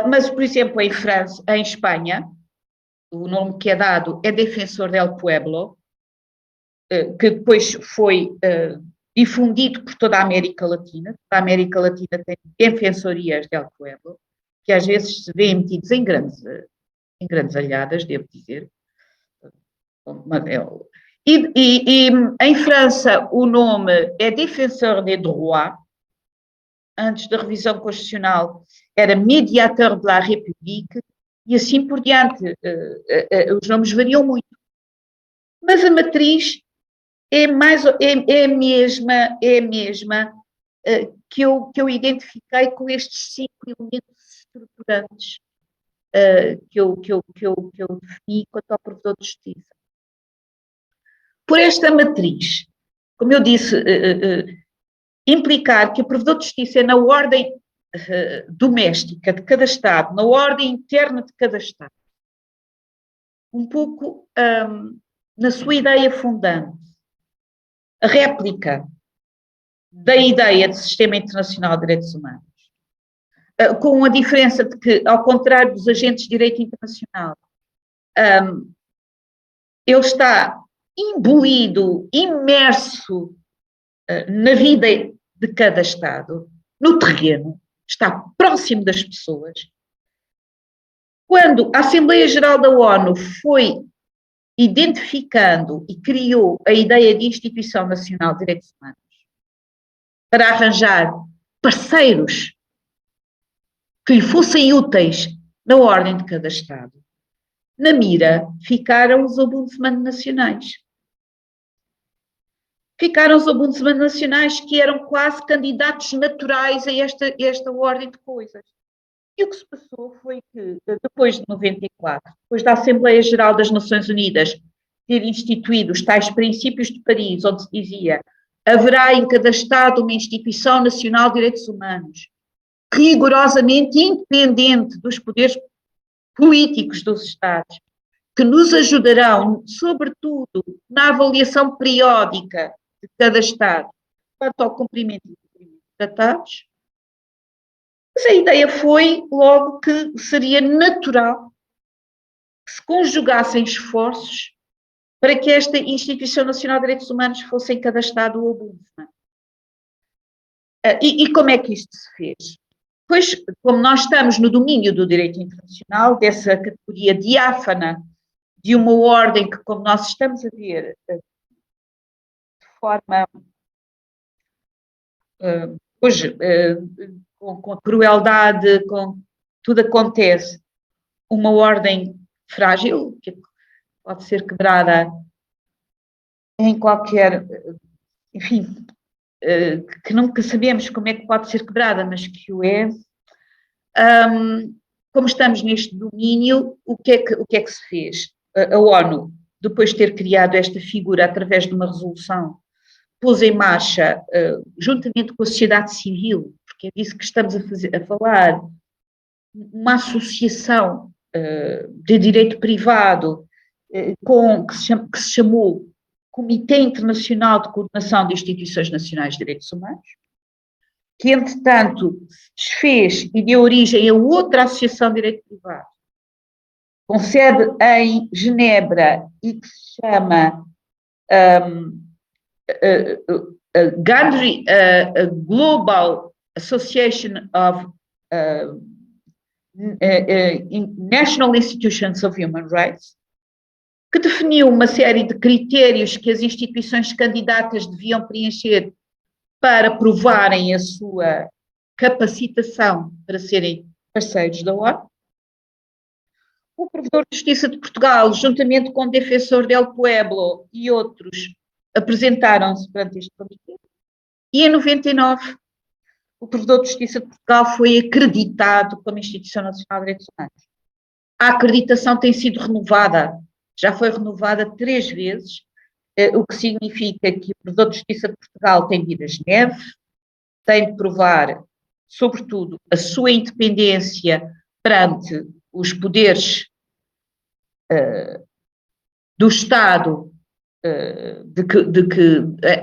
mas, por exemplo, em França, em Espanha, o nome que é dado é Defensor del Pueblo, que depois foi difundido por toda a América Latina. Toda a América Latina tem defensorias del Pueblo, que às vezes se vêem metidos em grandes alhadas, devo dizer. E em França o nome é Défenseur des droits, antes da revisão constitucional era Médiateur de la République, e assim por diante. Os nomes variam muito. Mas a matriz é a mesma que eu identifiquei com estes 5 elementos estruturantes que eu defini quanto ao provedor de justiça. Por esta matriz, como eu disse, implicar que o provedor de justiça é na ordem doméstica de cada Estado, na ordem interna de cada Estado, um pouco na sua ideia fundante, a réplica da ideia de Sistema Internacional de Direitos Humanos, com a diferença de que, ao contrário dos agentes de direito internacional, ele está imbuído, imerso na vida de cada Estado, no terreno, está próximo das pessoas. Quando a Assembleia Geral da ONU foi identificando e criou a ideia de Instituição Nacional de Direitos Humanos para arranjar parceiros que lhe fossem úteis na ordem de cada Estado, na mira ficaram os ombudsman nacionais. Ficaram os ombudsman nacionais que eram quase candidatos naturais a esta ordem de coisas. E o que se passou foi que, depois de 94, depois da Assembleia Geral das Nações Unidas ter instituído os tais princípios de Paris, onde se dizia haverá em cada Estado uma instituição nacional de direitos humanos, rigorosamente independente dos poderes políticos dos Estados, que nos ajudarão, sobretudo, na avaliação periódica de cada Estado, quanto ao cumprimento dos tratados. Mas a ideia foi logo que seria natural que se conjugassem esforços para que esta Instituição Nacional de Direitos Humanos fosse em cada Estado o ombudsman. E como é que isto se fez? Pois, como nós estamos no domínio do direito internacional, dessa categoria diáfana, de uma ordem que, como nós estamos a ver, de forma, hoje, com a crueldade, com tudo acontece, uma ordem frágil, que pode ser quebrada em qualquer, enfim, que nunca sabemos como é que pode ser quebrada, mas que o é. Como estamos neste domínio, o que é que se fez? A ONU, depois de ter criado esta figura através de uma resolução, pôs em marcha, juntamente com a sociedade civil, porque é disso que estamos a falar, uma associação de direito privado que se chamou Comitê Internacional de Coordenação de Instituições Nacionais de Direitos Humanos, que, entretanto, se desfez e deu origem a outra associação de direito privado, com sede em Genebra e que se chama Global Association of National Institutions of Human Rights, que definiu uma série de critérios que as instituições candidatas deviam preencher para provarem a sua capacitação para serem parceiros da ONU. O Provedor de Justiça de Portugal, juntamente com o Defensor del Pueblo e outros, apresentaram-se perante este comitê. E em 99, o Provedor de Justiça de Portugal foi acreditado como Instituição Nacional de Direitos Humanos. A acreditação tem sido renovada, já foi renovada 3 vezes, o que significa que o Provedor de Justiça de Portugal tem de ir a Geneve, tem de provar, sobretudo, a sua independência perante os poderes do Estado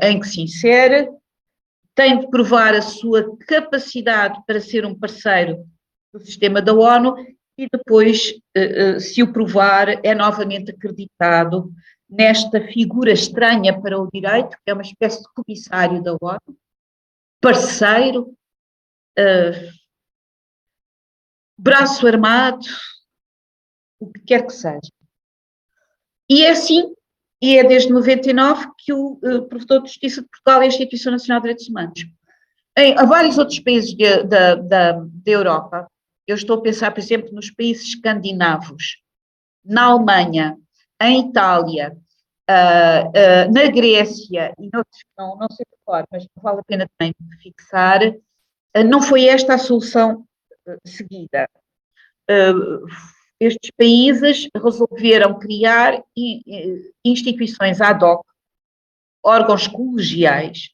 em que se insere, tem de provar a sua capacidade para ser um parceiro do sistema da ONU e depois, se o provar, é novamente acreditado nesta figura estranha para o direito, que é uma espécie de comissário da ONU, parceiro, braço armado, o que quer que seja. E é assim, e é desde 99 que o Provedor de Justiça de Portugal é a Instituição Nacional de Direitos Humanos. Há vários outros países da Europa, eu estou a pensar, por exemplo, nos países escandinavos, na Alemanha, em Itália, na Grécia e noutros que não sei por fora, mas vale a pena também fixar, não foi esta a solução seguida. Estes países resolveram criar instituições ad hoc, órgãos colegiais,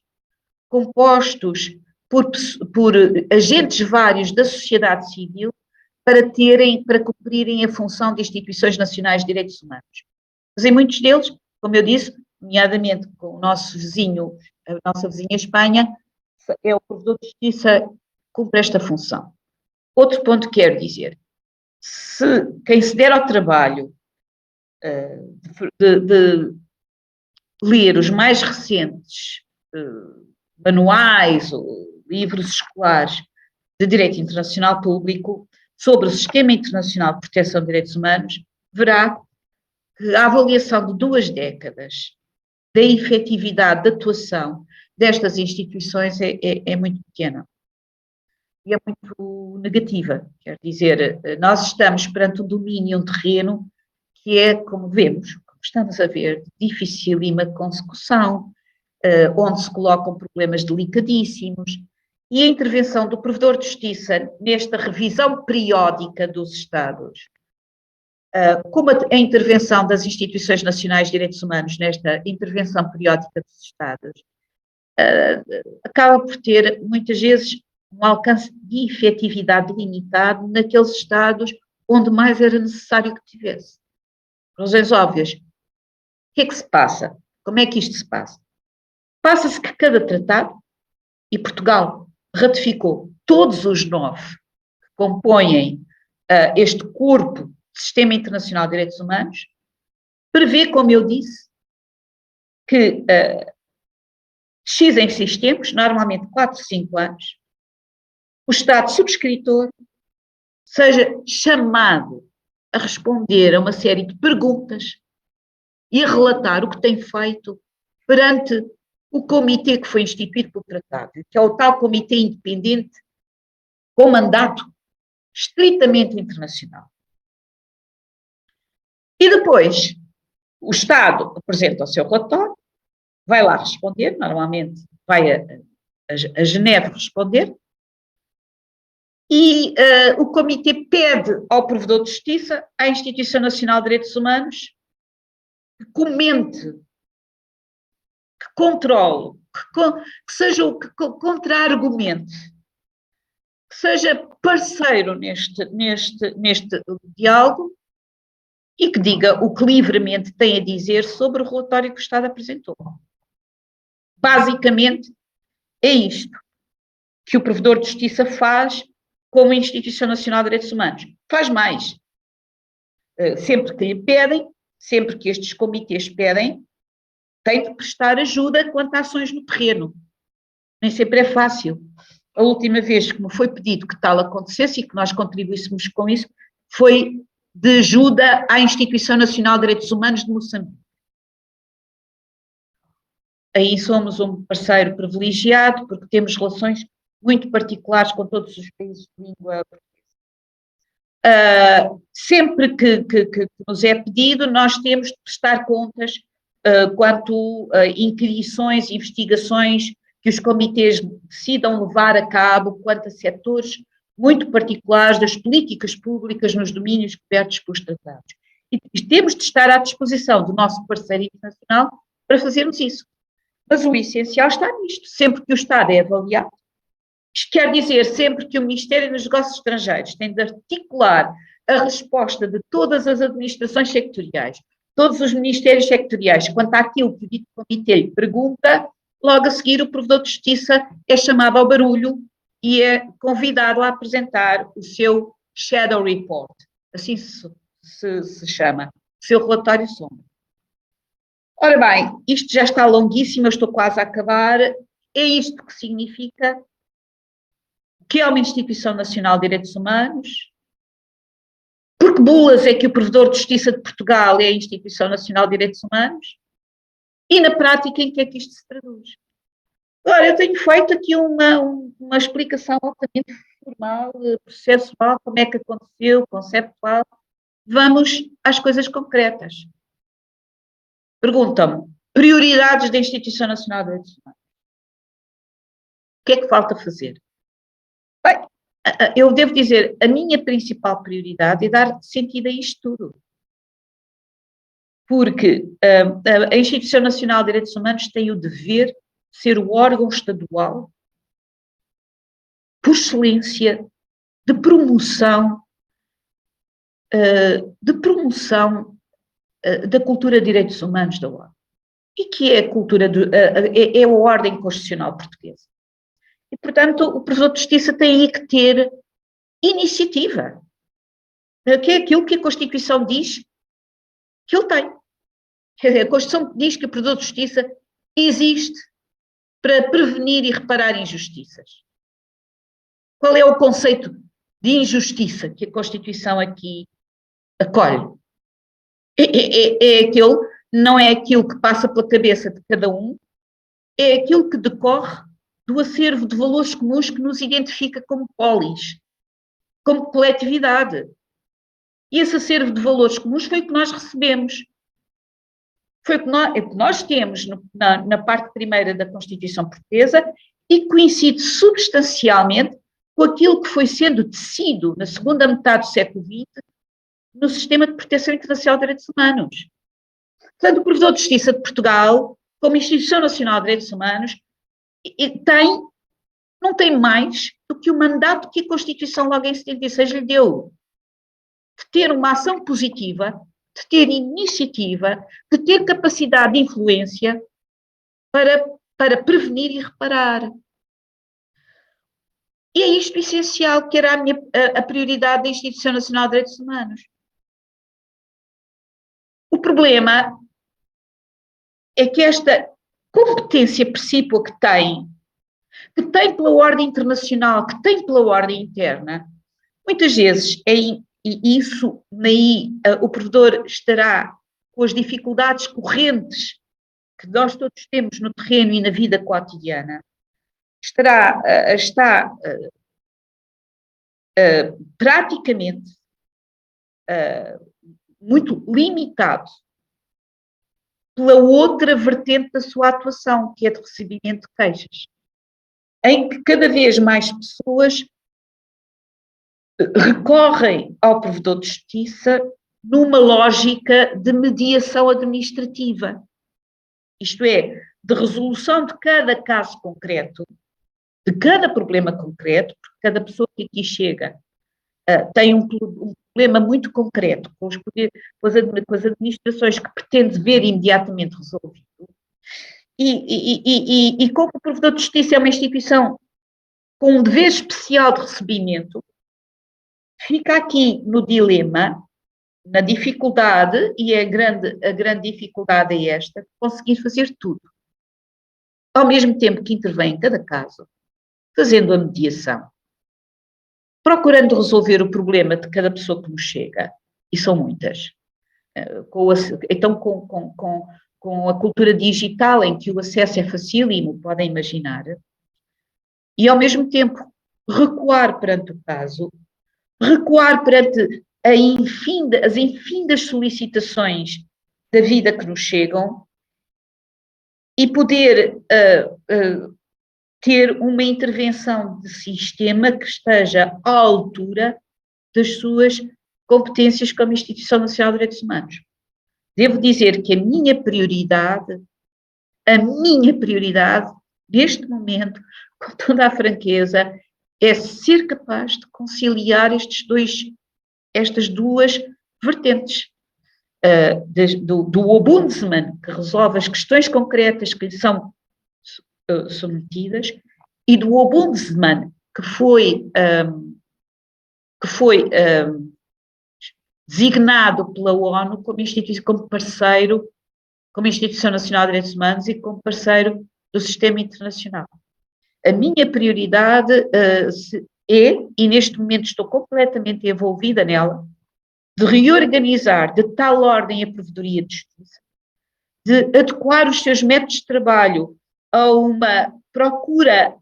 compostos por agentes vários da sociedade civil para cumprirem a função de instituições nacionais de direitos humanos. Mas em muitos deles, como eu disse, nomeadamente com o nosso vizinho, a nossa vizinha Espanha, é o Provedor de Justiça que cumpre esta função. Outro ponto que quero dizer, se quem se der ao trabalho de ler os mais recentes manuais ou livros escolares de Direito Internacional Público sobre o Sistema Internacional de Proteção de Direitos Humanos, verá que a avaliação de 2 décadas da efetividade de atuação destas instituições é muito pequena. E é muito negativa. Quer dizer, nós estamos perante um domínio, um terreno que é, como vemos, como estamos a ver, de dificílima consecução, onde se colocam problemas delicadíssimos, e a intervenção do Provedor de Justiça nesta revisão periódica dos Estados, como a intervenção das instituições nacionais de direitos humanos nesta intervenção periódica dos Estados, acaba por ter, muitas vezes, um alcance de efetividade limitado naqueles Estados onde mais era necessário que tivesse. Por razões óbvias. O que é que se passa? Como é que isto se passa? Passa-se que cada tratado, e Portugal ratificou todos os 9 que compõem este corpo de Sistema Internacional de Direitos Humanos, prevê, como eu disse, que X em X tempos, normalmente 4, 5 anos, o Estado subscritor seja chamado a responder a uma série de perguntas e a relatar o que tem feito perante o comitê que foi instituído pelo tratado, que é o tal comitê independente com mandato estritamente internacional. E depois, o Estado apresenta o seu relatório, vai lá responder, normalmente vai a Geneve responder, e o comitê pede ao Provedor de Justiça, à Instituição Nacional de Direitos Humanos, que comente, que controle, que seja o que contra-argumente, que seja parceiro neste diálogo e que diga o que livremente tem a dizer sobre o relatório que o Estado apresentou. Basicamente, é isto que o Provedor de Justiça faz como Instituição Nacional de Direitos Humanos. Faz mais. Sempre que lhe pedem, sempre que estes comitês pedem, tem de prestar ajuda quanto a ações no terreno. Nem sempre é fácil. A última vez que me foi pedido que tal acontecesse e que nós contribuíssemos com isso foi de ajuda à Instituição Nacional de Direitos Humanos de Moçambique. Aí somos um parceiro privilegiado porque temos relações muito particulares com todos os países de língua portuguesa. Sempre que nos é pedido, nós temos de prestar contas quanto a inquirições, investigações que os comitês decidam levar a cabo quanto a setores muito particulares das políticas públicas nos domínios cobertos pelos tratados. E temos de estar à disposição do nosso parceiro internacional para fazermos isso. Mas o essencial está nisto. Sempre que o Estado é avaliado, isto quer dizer, sempre que o Ministério dos Negócios Estrangeiros tem de articular a resposta de todas as administrações sectoriais, todos os ministérios sectoriais, quanto àquilo que o dito comitê lhe pergunta, logo a seguir o Provedor de Justiça é chamado ao barulho e é convidado a apresentar o seu Shadow Report, assim se chama, o seu relatório sombra. Ora bem, isto já está longuíssimo, eu estou quase a acabar. É isto que significa que é uma Instituição Nacional de Direitos Humanos. Por que bulas é que o Provedor de Justiça de Portugal é a Instituição Nacional de Direitos Humanos? E na prática, em que é que isto se traduz? Ora, eu tenho feito aqui uma explicação altamente formal, processual, como é que aconteceu, conceptual. Vamos às coisas concretas. Perguntam-me, prioridades da Instituição Nacional de Direitos Humanos. O que é que falta fazer? Bem, eu devo dizer, a minha principal prioridade é dar sentido a isto tudo. Porque a Instituição Nacional de Direitos Humanos tem o dever de ser o órgão estadual, por excelência, de promoção da cultura de direitos humanos da ONU. E que é a cultura, é a ordem constitucional portuguesa. E, portanto, o Provedor de Justiça tem aí que ter iniciativa, que é aquilo que a Constituição diz que ele tem. A Constituição diz que o provedor de justiça existe para prevenir e reparar injustiças. Qual é o conceito de injustiça que a Constituição aqui acolhe? Não é aquilo que passa pela cabeça de cada um, é aquilo que decorre do acervo de valores comuns que nos identifica como polis, como coletividade. E esse acervo de valores comuns foi o que nós recebemos. Foi o que nós temos na parte primeira da Constituição Portuguesa e coincide substancialmente com aquilo que foi sendo tecido na segunda metade do século XX no sistema de proteção internacional de direitos humanos. Portanto, o Provedor de Justiça de Portugal, como Instituição Nacional de Direitos Humanos, não tem mais do que o mandato que a Constituição logo em 76 lhe deu, de ter uma ação positiva, de ter iniciativa, de ter capacidade de influência para prevenir e reparar. E é isto essencial, que era a prioridade da Instituição Nacional de Direitos Humanos. O problema é que esta competência precípua que tem pela ordem internacional, que tem pela ordem interna, muitas vezes, e isso daí o provedor estará com as dificuldades correntes que nós todos temos no terreno e na vida cotidiana, está praticamente muito limitado pela outra vertente da sua atuação, que é de recebimento de queixas, em que cada vez mais pessoas recorrem ao provedor de justiça numa lógica de mediação administrativa, isto é, de resolução de cada caso concreto, de cada problema concreto, porque cada pessoa que aqui chega tem um problema muito concreto com as administrações que pretende ver imediatamente resolvido. E como o provedor de justiça é uma instituição com um dever especial de recebimento, fica aqui no dilema, na dificuldade, e a grande dificuldade é esta, conseguir fazer tudo. Ao mesmo tempo que intervém em cada caso, fazendo a mediação, procurando resolver o problema de cada pessoa que nos chega, e são muitas. Então, com a cultura digital, em que o acesso é facílimo, podem imaginar, e ao mesmo tempo recuar perante o caso, recuar perante as infindas solicitações da vida que nos chegam e poder ter uma intervenção de sistema que esteja à altura das suas competências como Instituição Nacional de Direitos Humanos. Devo dizer que a minha prioridade, neste momento, com toda a franqueza, é ser capaz de conciliar estas duas vertentes. Do Ombudsman, que resolve as questões concretas que lhe são submetidas, e do Ombudsman, que foi designado pela ONU como parceiro, como Instituição Nacional de Direitos Humanos e como parceiro do sistema internacional. A minha prioridade e neste momento estou completamente envolvida nela, de reorganizar de tal ordem a Provedoria de Justiça, de adequar os seus métodos de trabalho a uma procura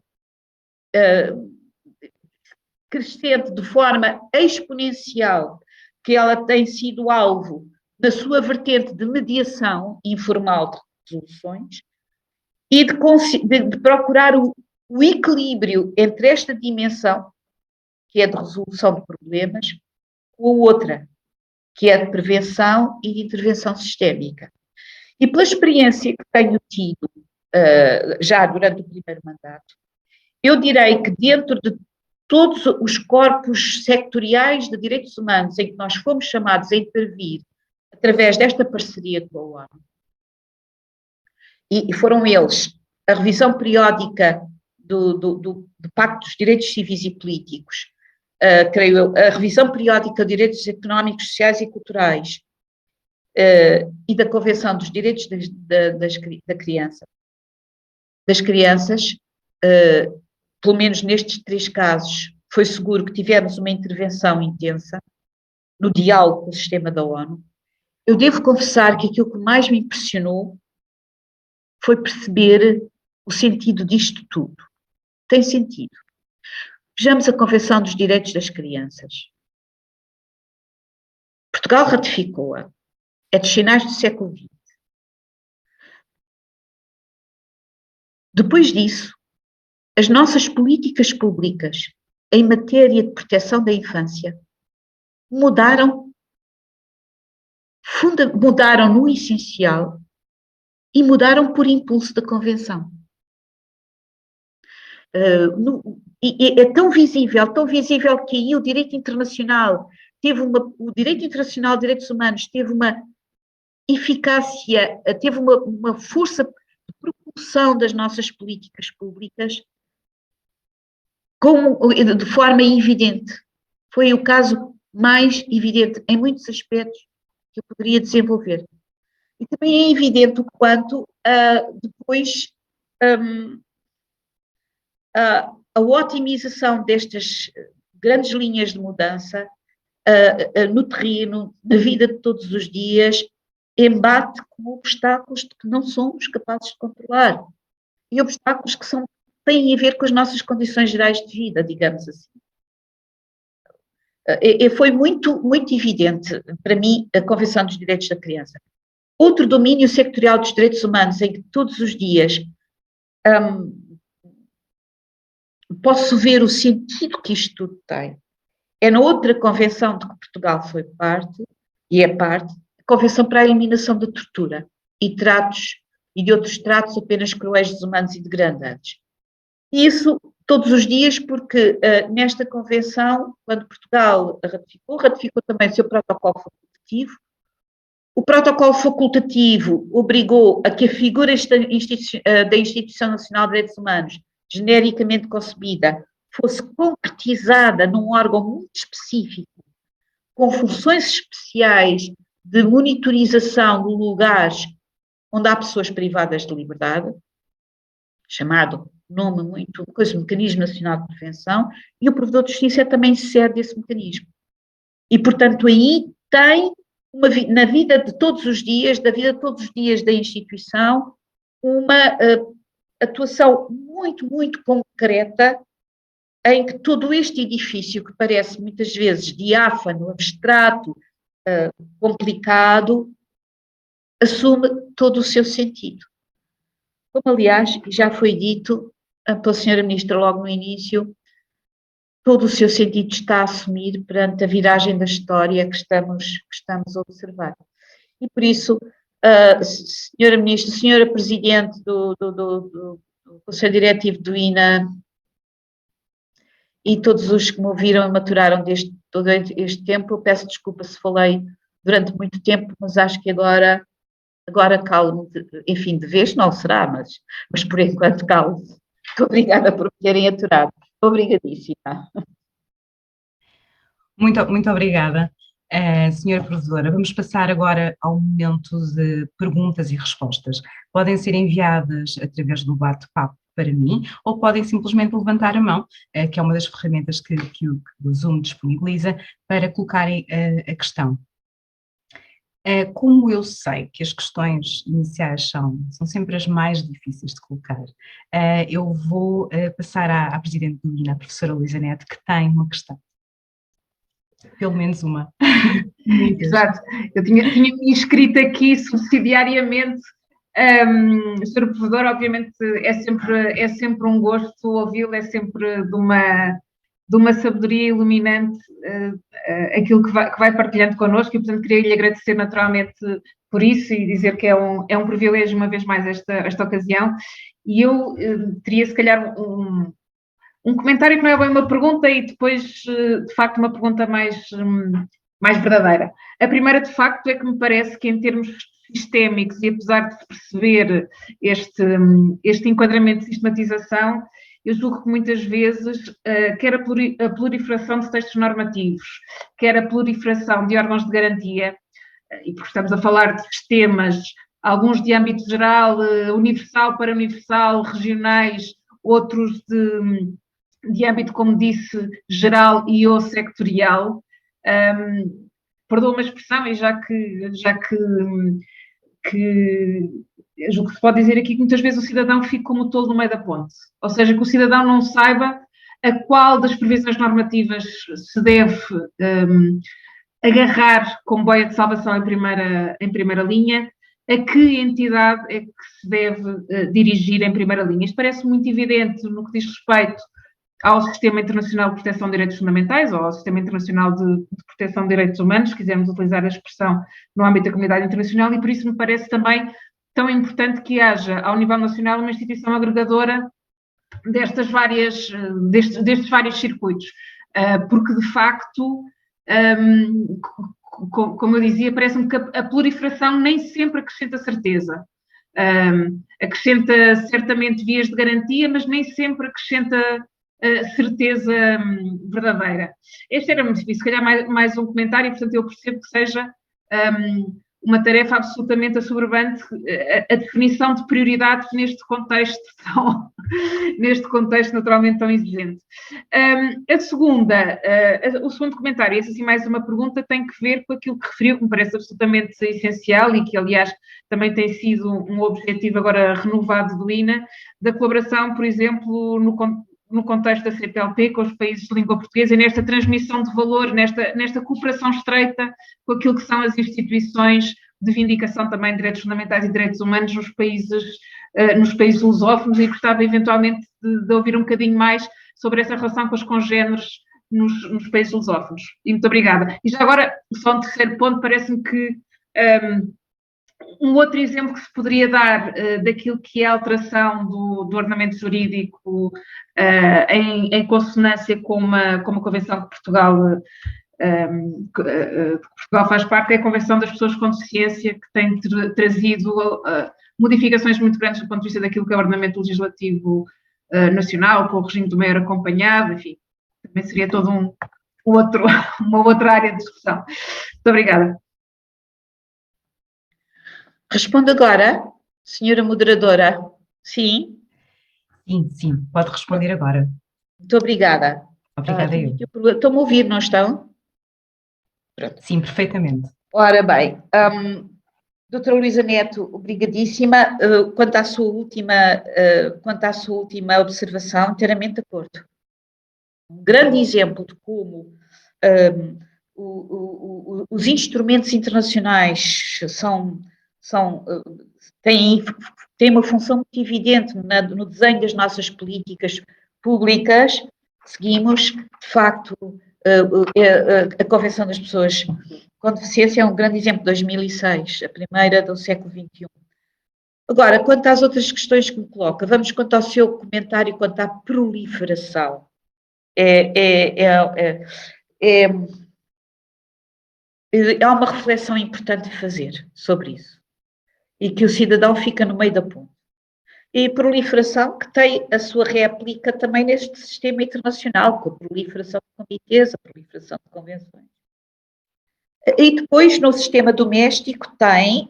crescente de forma exponencial, que ela tem sido alvo da sua vertente de mediação informal de resoluções, e de procurar o equilíbrio entre esta dimensão, que é de resolução de problemas, com a outra, que é de prevenção e de intervenção sistémica. E pela experiência que tenho tido já durante o primeiro mandato, eu direi que dentro de todos os corpos sectoriais de direitos humanos em que nós fomos chamados a intervir através desta parceria com a ONU, e foram eles a revisão periódica do Pacto dos Direitos Civis e Políticos, creio eu, a revisão periódica de direitos económicos, sociais e culturais e da Convenção dos Direitos das Crianças, pelo menos nestes 3 casos, foi seguro que tivemos uma intervenção intensa no diálogo com o sistema da ONU. Eu devo confessar que aquilo que mais me impressionou foi perceber o sentido disto tudo. Tem sentido. Vejamos a Convenção dos Direitos das Crianças. Portugal ratificou-a. É dos finais do século XX. Depois disso, as nossas políticas públicas em matéria de proteção da infância mudaram no essencial e mudaram por impulso da Convenção. E é tão visível que aí o direito internacional o direito internacional de direitos humanos teve uma eficácia, teve uma força de propulsão das nossas políticas públicas de forma evidente. Foi o caso mais evidente em muitos aspectos que eu poderia desenvolver. E também é evidente o quanto depois a otimização destas grandes linhas de mudança no terreno, na vida de todos os dias, embate com obstáculos que não somos capazes de controlar. E obstáculos que têm a ver com as nossas condições gerais de vida, digamos assim. Foi muito, muito evidente para mim a Convenção dos Direitos da Criança. Outro domínio sectorial dos direitos humanos em que todos os dias posso ver o sentido que isto tudo tem. É na outra convenção de que Portugal foi parte, e é parte, a Convenção para a Eliminação da Tortura e de outros tratos apenas cruéis, desumanos e degradantes. E isso todos os dias, porque nesta convenção, quando Portugal ratificou também o seu protocolo facultativo. O protocolo facultativo obrigou a que a figura da Instituição Nacional de Direitos Humanos, genericamente concebida, fosse concretizada num órgão muito específico, com funções especiais de monitorização de lugares onde há pessoas privadas de liberdade, chamado Mecanismo Nacional de Prevenção, e o Provedor de Justiça também serve desse mecanismo. E, portanto, aí tem, na vida de todos os dias, da instituição, uma atuação muito, muito concreta, em que todo este edifício, que parece muitas vezes diáfano, abstrato, complicado, assume todo o seu sentido. Como, aliás, já foi dito pela Sra. Ministra logo no início, todo o seu sentido está a assumir perante a viragem da história que estamos a observar. E por isso, Sra. Ministra, Sra. Presidente do Conselho Diretivo do INA e todos os que me ouviram e maturaram todo este tempo, eu peço desculpa se falei durante muito tempo, mas acho que agora calo-me, enfim, de vez não será, mas por enquanto calo-me. Muito obrigada por me terem aturado. Obrigadíssima. Muito obrigada, Senhora Provedora. Vamos passar agora ao momento de perguntas e respostas. Podem ser enviadas através do bate-papo para mim, ou podem simplesmente levantar a mão, que é uma das ferramentas que o Zoom disponibiliza, para colocarem a questão. Como eu sei que as questões iniciais são sempre as mais difíceis de colocar, eu vou passar à Presidente do INA, a professora Luísa Neto, que tem uma questão. Pelo menos uma. Exato. Eu tinha me inscrito aqui subsidiariamente. Sr. Provedor, obviamente é sempre um gosto ouvi-lo, é sempre de uma sabedoria iluminante aquilo que vai partilhando connosco, e portanto queria lhe agradecer naturalmente por isso e dizer que é um privilégio uma vez mais esta ocasião. E eu teria se calhar um comentário que não é bem uma pergunta e depois de facto uma pergunta mais verdadeira. A primeira de facto é que me parece que em termos sistémicos, e apesar de perceber este enquadramento de sistematização, eu julgo que muitas vezes, quer a proliferação de textos normativos, quer a proliferação de órgãos de garantia, e porque estamos a falar de sistemas, alguns de âmbito geral, universal para universal, regionais, outros de âmbito, como disse, geral e ou sectorial. Perdoa-me a expressão, e já que o que se pode dizer aqui que muitas vezes o cidadão fica como o tolo no meio da ponte, ou seja, que o cidadão não saiba a qual das previsões normativas se deve agarrar como boia de salvação em primeira linha, a que entidade é que se deve dirigir em primeira linha. Isto parece muito evidente no que diz respeito ao Sistema Internacional de Proteção de Direitos Fundamentais, ou ao Sistema Internacional de Proteção de Direitos Humanos, se quisermos utilizar a expressão no âmbito da comunidade internacional, e por isso me parece também tão importante que haja, ao nível nacional, uma instituição agregadora destes vários circuitos, porque, de facto, como eu dizia, parece-me que a proliferação nem sempre acrescenta certeza. Acrescenta certamente vias de garantia, mas nem sempre acrescenta certeza verdadeira. Este era, se calhar, mais um comentário, portanto, eu percebo que seja uma tarefa absolutamente assoberbante a definição de prioridades neste contexto naturalmente tão exigente. O segundo comentário, esse assim mais uma pergunta, tem que ver com aquilo que referiu, que me parece absolutamente essencial e que, aliás, também tem sido um objetivo agora renovado do INA, da colaboração, por exemplo, no contexto da CPLP, com os países de língua portuguesa, e nesta transmissão de valor, nesta cooperação estreita com aquilo que são as instituições de vindicação também de direitos fundamentais e direitos humanos nos países lusófonos, e gostava eventualmente de ouvir um bocadinho mais sobre essa relação com os congéneres nos países lusófonos. E muito obrigada. E já agora, só um terceiro ponto, parece-me que um outro exemplo que se poderia dar daquilo que é a alteração do ordenamento jurídico em consonância com uma convenção que Portugal faz parte, é a Convenção das Pessoas com Deficiência, que tem trazido modificações muito grandes do ponto de vista daquilo que é o ordenamento legislativo nacional, com o regime do maior acompanhado, enfim, também seria todo uma outra área de discussão. Muito obrigada. Responde agora, senhora moderadora. Sim? Sim, pode responder agora. Muito obrigada. Obrigada eu. Estão-me a ouvir, não estão? Pronto. Sim, perfeitamente. Ora bem, doutora Luísa Neto, obrigadíssima. Quanto à sua última observação, inteiramente de acordo. Um grande exemplo de como os instrumentos internacionais têm uma função muito evidente no desenho das nossas políticas públicas. Seguimos, de facto, a Convenção das Pessoas com Deficiência é um grande exemplo, de 2006, a primeira do século XXI. Agora, quanto às outras questões que me coloca, vamos quanto ao seu comentário quanto à proliferação. Há uma reflexão importante de fazer sobre isso, e que o cidadão fica no meio da ponte. E proliferação que tem a sua réplica também neste sistema internacional, com a proliferação de comitês, a proliferação de convenções. E depois, no sistema doméstico, tem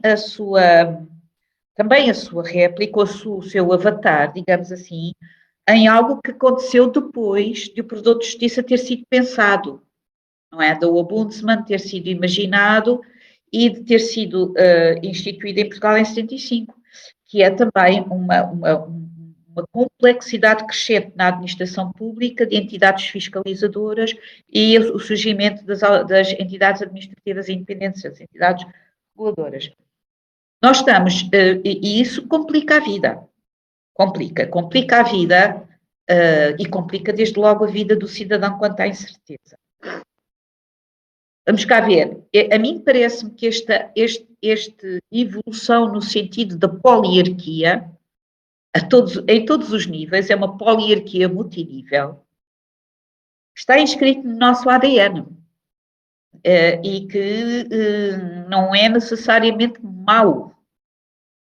também a sua réplica, o seu avatar, digamos assim, em algo que aconteceu depois de o Provedor de Justiça ter sido pensado, não é? Do Ombudsman ter sido imaginado e de ter sido instituído em Portugal em 75, que é também uma complexidade crescente na administração pública, de entidades fiscalizadoras e o surgimento das entidades administrativas independentes, das entidades reguladoras. Nós estamos, e isso complica a vida, complica a vida e complica desde logo a vida do cidadão quanto à incerteza. Vamos cá ver, a mim parece-me que esta evolução no sentido da poliarquia, em todos os níveis, é uma poliarquia multinível, está inscrito no nosso ADN e que não é necessariamente mau.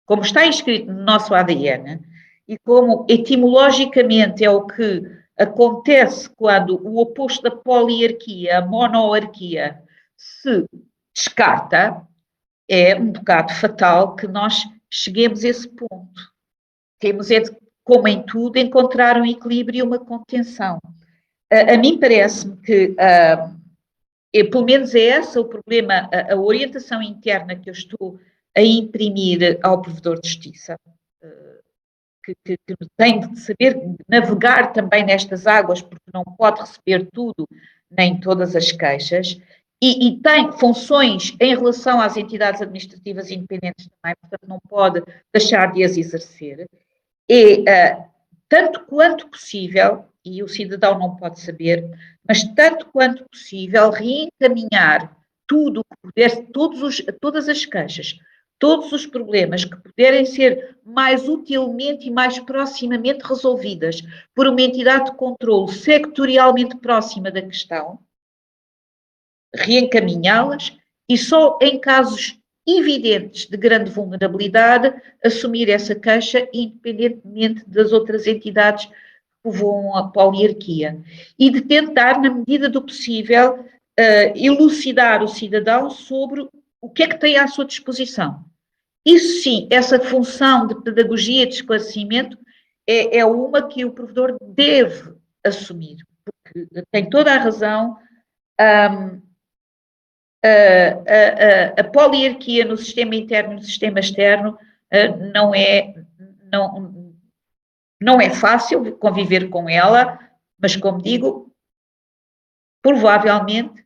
Como está inscrito no nosso ADN, e como etimologicamente é o que acontece quando o oposto da poliarquia, a monarquia, se descarta, é um bocado fatal que nós cheguemos a esse ponto. Temos, como em tudo, encontrar um equilíbrio e uma contenção. A mim parece-me que, pelo menos é esse o problema, a orientação interna que eu estou a imprimir ao provedor de justiça, que tem de saber navegar também nestas águas, porque não pode receber tudo, nem todas as queixas, e tem funções em relação às entidades administrativas independentes também, portanto não pode deixar de as exercer. Tanto quanto possível, e o cidadão não pode saber, mas tanto quanto possível reencaminhar tudo o que puder, todas as queixas, todos os problemas que puderem ser mais utilmente e mais proximamente resolvidas por uma entidade de controle sectorialmente próxima da questão, reencaminhá-las e só em casos evidentes de grande vulnerabilidade assumir essa queixa independentemente das outras entidades que povoam a poliarquia e de tentar, na medida do possível, elucidar o cidadão sobre o que é que tem à sua disposição. Isso sim, essa função de pedagogia e de esclarecimento é uma que o provedor deve assumir, porque tem toda a razão. A poliarquia no sistema interno e no sistema externo não é fácil conviver com ela, mas, como digo, provavelmente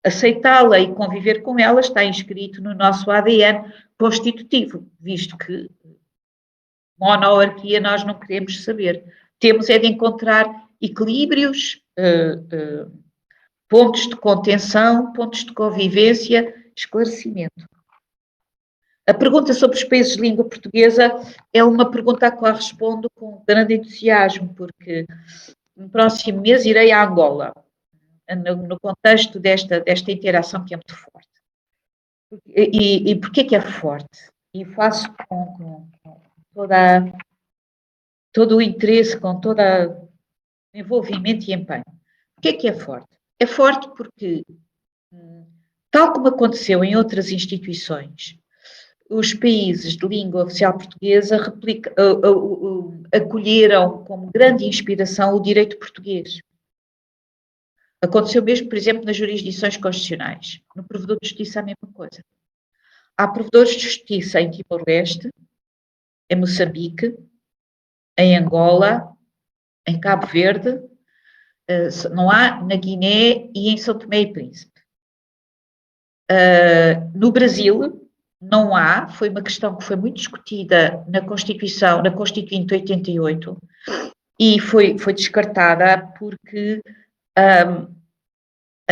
aceitá-la e conviver com ela está inscrito no nosso ADN constitutivo, visto que monarquia nós não queremos saber. Temos é de encontrar equilíbrios, pontos de contenção, pontos de convivência, esclarecimento. A pergunta sobre os países de língua portuguesa é uma pergunta a qual respondo com grande entusiasmo, porque no próximo mês irei a Angola, no contexto desta interação que é muito forte. E porquê que é forte? E faço com todo o interesse, com todo o envolvimento e empenho. Porquê que é forte? É forte porque, tal como aconteceu em outras instituições, os países de língua oficial portuguesa acolheram como grande inspiração o direito português. Aconteceu mesmo, por exemplo, nas jurisdições constitucionais. No provedor de justiça a mesma coisa. Há provedores de justiça em Timor-Leste, em Moçambique, em Angola, em Cabo Verde, não há na Guiné e em São Tomé e Príncipe. No Brasil, não há, foi uma questão que foi muito discutida na Constituinte de 88, e foi descartada porque a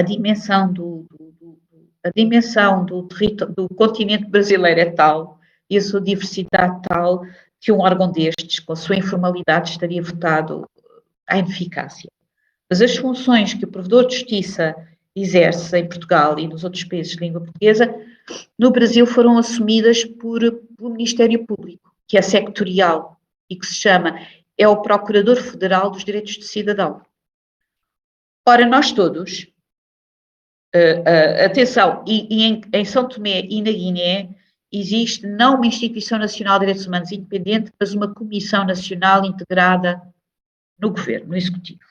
dimensão do continente brasileiro é tal, e a sua diversidade tal, que um órgão destes, com a sua informalidade, estaria votado à ineficácia. Mas as funções que o provedor de justiça exerce em Portugal e nos outros países de língua portuguesa, no Brasil foram assumidas pelo Ministério Público, que é sectorial e que se chama, é o Procurador Federal dos Direitos do Cidadão. Ora, nós todos, atenção, em São Tomé e na Guiné existe não uma Instituição Nacional de Direitos Humanos independente, mas uma Comissão Nacional integrada no Governo, no Executivo.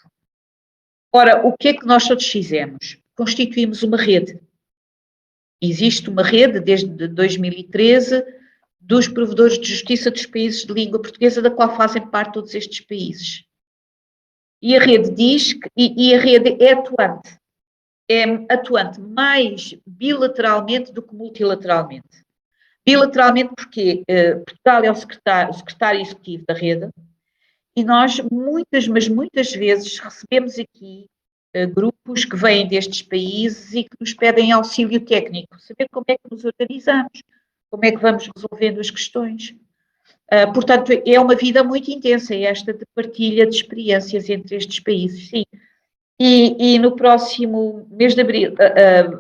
Ora, o que é que nós todos fizemos? Constituímos uma rede. Existe uma rede, desde 2013, dos provedores de justiça dos países de língua portuguesa, da qual fazem parte todos estes países. E a rede diz, e a rede é atuante mais bilateralmente do que multilateralmente. Bilateralmente porque Portugal é o secretário executivo da rede, e nós muitas vezes recebemos aqui grupos que vêm destes países e que nos pedem auxílio técnico, saber como é que nos organizamos, como é que vamos resolvendo as questões. Portanto, é uma vida muito intensa esta de partilha de experiências entre estes países, sim. E no próximo mês de abril,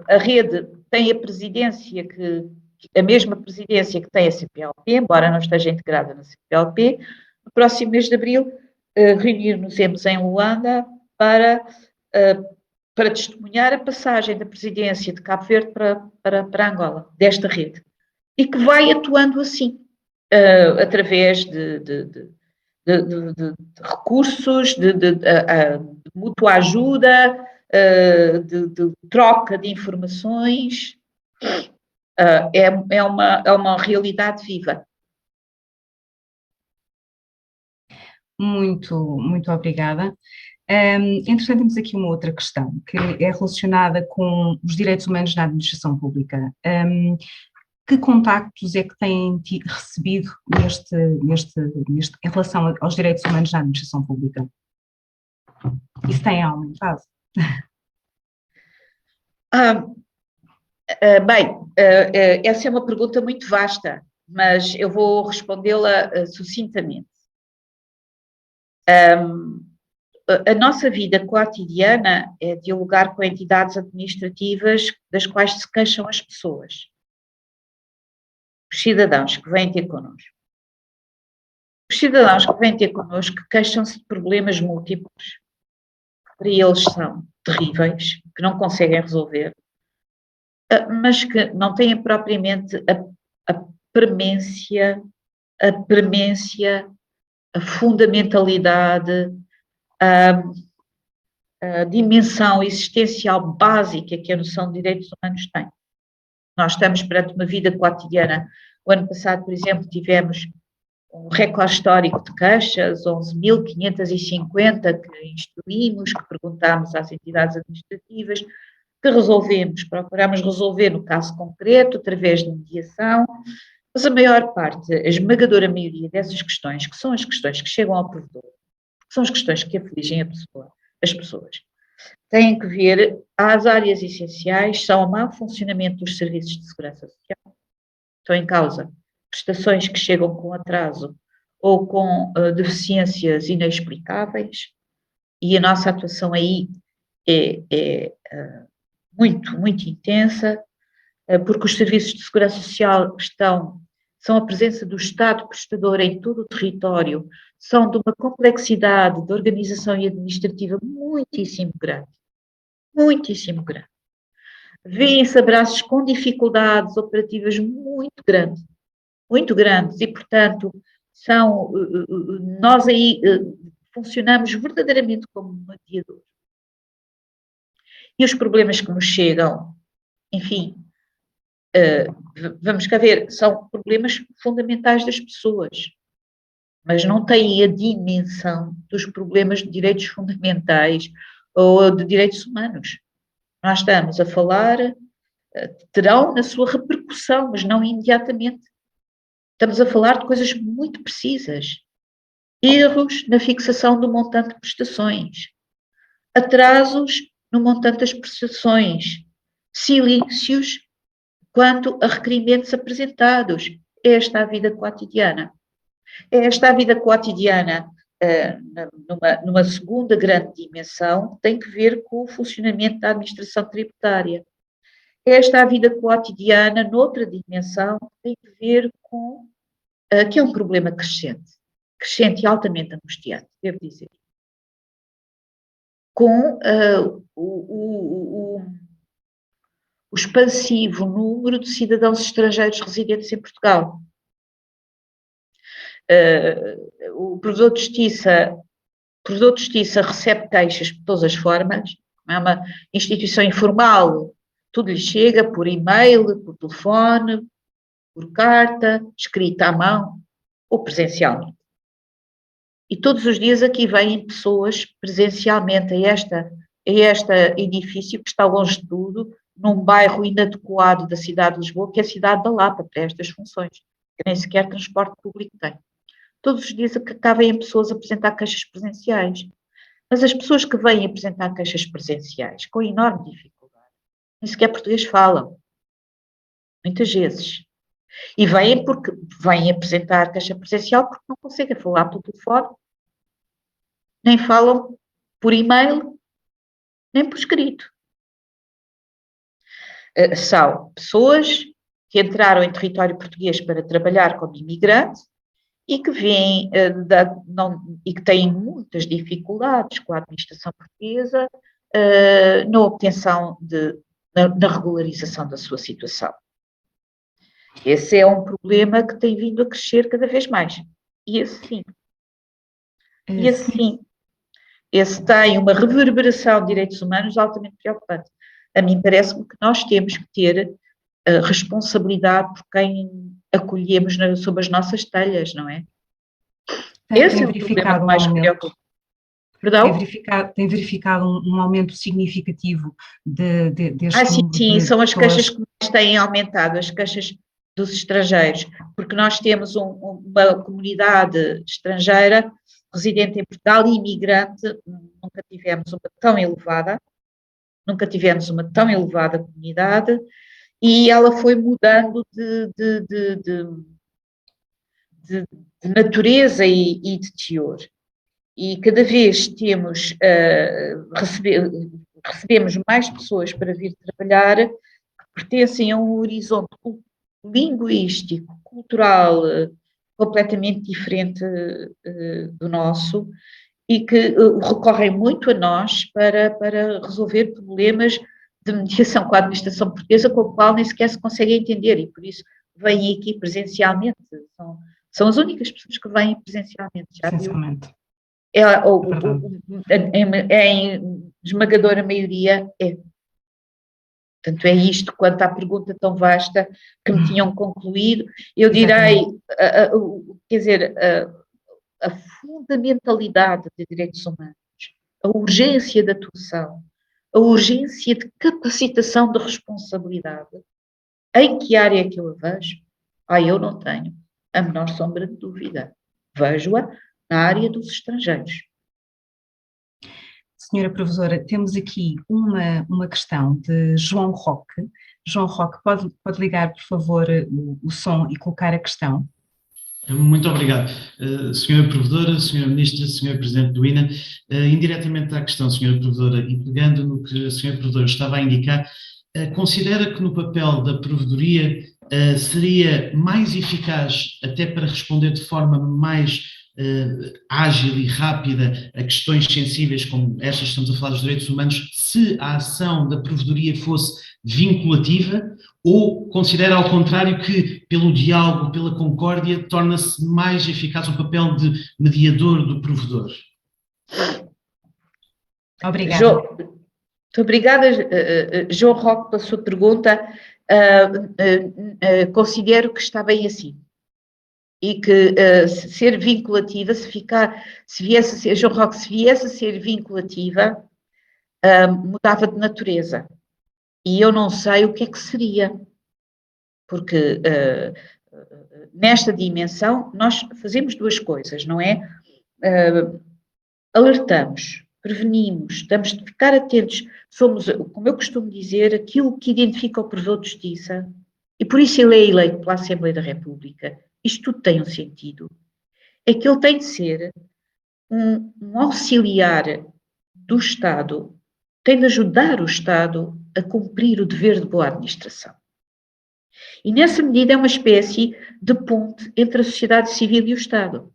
a rede tem a presidência que a mesma presidência que tem a CPLP, embora não esteja integrada na CPLP, no próximo mês de abril reunir-nos-emos em Luanda para testemunhar a passagem da presidência de Cabo Verde para Angola, desta rede, e que vai atuando assim, através de recursos, de mútua ajuda, de troca de informações. É uma realidade viva. Muito obrigada. Entretanto, temos aqui uma outra questão, que é relacionada com os direitos humanos na administração pública. Que contactos é que têm recebido em relação aos direitos humanos na administração pública? Isso tem aumentado? Essa é uma pergunta muito vasta, mas eu vou respondê-la sucintamente. A nossa vida cotidiana é dialogar com entidades administrativas das quais se queixam as pessoas, os cidadãos que vêm ter connosco. Os cidadãos que vêm ter connosco queixam-se de problemas múltiplos, que para eles são terríveis, que não conseguem resolver, mas que não têm propriamente a premência, a fundamentalidade, a dimensão existencial básica que a noção de direitos humanos tem. Nós estamos perante uma vida cotidiana. O ano passado, por exemplo, tivemos um recorde histórico de queixas, 11.550 que instruímos, que perguntámos às entidades administrativas, que resolvemos, procuramos resolver no caso concreto, através de mediação, mas a maior parte, a esmagadora maioria dessas questões, que são as questões que chegam ao provedor, que são as questões que afligem as pessoas, têm que ver às áreas essenciais, são o mau funcionamento dos serviços de segurança social, estão em causa prestações que chegam com atraso ou com deficiências inexplicáveis, e a nossa atuação aí é muito intensa, porque os serviços de segurança social são a presença do Estado prestador em todo o território, são de uma complexidade de organização e administrativa muitíssimo grande. Muitíssimo grande. Vêem-se abraços com dificuldades operativas muito grandes, e, portanto, nós aí funcionamos verdadeiramente como mediador. E os problemas que nos chegam, enfim, vamos cá ver, são problemas fundamentais das pessoas, mas não têm a dimensão dos problemas de direitos fundamentais ou de direitos humanos. Nós estamos a falar, terão na sua repercussão, mas não imediatamente. Estamos a falar de coisas muito precisas. Erros na fixação do montante de prestações, atrasos no montante das prestações, silêncios quanto a requerimentos apresentados. Esta é a vida cotidiana. Esta é a vida cotidiana, numa segunda grande dimensão, tem que ver com o funcionamento da administração tributária. Esta é a vida cotidiana, noutra dimensão, tem que ver com, que é um problema crescente e altamente angustiante, devo dizer, com o expansivo número de cidadãos estrangeiros residentes em Portugal. O Provedor de Justiça recebe queixas de todas as formas, é uma instituição informal, tudo lhe chega por e-mail, por telefone, por carta, escrita à mão ou presencialmente. E todos os dias aqui vêm pessoas presencialmente a este edifício que está longe de tudo, num bairro inadequado da cidade de Lisboa, que é a cidade da Lapa, para estas funções, que nem sequer transporte público tem. Todos os dias cá vêm pessoas a apresentar queixas presenciais. Mas as pessoas que vêm apresentar queixas presenciais, com enorme dificuldade, nem sequer português falam. Muitas vezes. E vêm apresentar queixa presencial porque não conseguem falar por telefone, nem falam por e-mail, nem por escrito. São pessoas que entraram em território português para trabalhar como imigrante e que vêm e que têm muitas dificuldades com a administração portuguesa na obtenção na regularização da sua situação. Esse é um problema que tem vindo a crescer cada vez mais. E esse sim. Esse tem uma reverberação de direitos humanos altamente preocupante. A mim parece-me que nós temos que ter responsabilidade por quem acolhemos sob as nossas telhas, não é? Esse é o problema que mais preocupa. Perdão? Tem verificado um aumento significativo deste número sim, são as queixas que mais têm aumentado, as queixas dos estrangeiros, porque nós temos uma comunidade estrangeira residente em Portugal e imigrante, nunca tivemos uma tão elevada comunidade, e ela foi mudando de natureza e de teor. E cada vez recebemos mais pessoas para vir trabalhar que pertencem a um horizonte linguístico, cultural, completamente diferente do nosso e que recorrem muito a nós para resolver problemas de mediação com a administração portuguesa com o qual nem sequer se consegue entender e por isso vêm aqui presencialmente. São as únicas pessoas que vêm presencialmente. Já presencialmente. Em esmagadora maioria é. Portanto, é isto, quanto à pergunta tão vasta que me tinham concluído, eu direi, quer dizer, a fundamentalidade de direitos humanos, a urgência de atuação, a urgência de capacitação de responsabilidade. Em que área é que eu a vejo? Eu não tenho a menor sombra de dúvida. Vejo-a na área dos estrangeiros. Senhora Professora, temos aqui uma questão de João Roque. João Roque, pode ligar, por favor, o som e colocar a questão. Muito obrigado. Senhora Provedora, Senhora Ministra, Senhor Presidente do INA, indiretamente à questão, Senhora Provedora, e pegando no que a Senhora Provedora estava a indicar, considera que no papel da Provedoria seria mais eficaz, até para responder de forma mais ágil e rápida a questões sensíveis como estas que estamos a falar dos direitos humanos, se a ação da Provedoria fosse vinculativa, ou considera ao contrário que pelo diálogo, pela concórdia, torna-se mais eficaz o papel de mediador do provedor? Obrigada. Muito obrigada, João Roque, pela sua pergunta. Considero que está bem assim. E que ser vinculativa, João Roque, se viesse a ser vinculativa, mudava de natureza. E eu não sei o que é que seria. Porque nesta dimensão nós fazemos duas coisas, não é? Alertamos, prevenimos, temos de ficar atentos. Somos, como eu costumo dizer, aquilo que identifica o provedor de justiça. E por isso ele é eleito pela Assembleia da República. Isto tudo tem um sentido. É que ele tem de ser um auxiliar do Estado, tem de ajudar o Estado a cumprir o dever de boa administração. E nessa medida é uma espécie de ponte entre a sociedade civil e o Estado.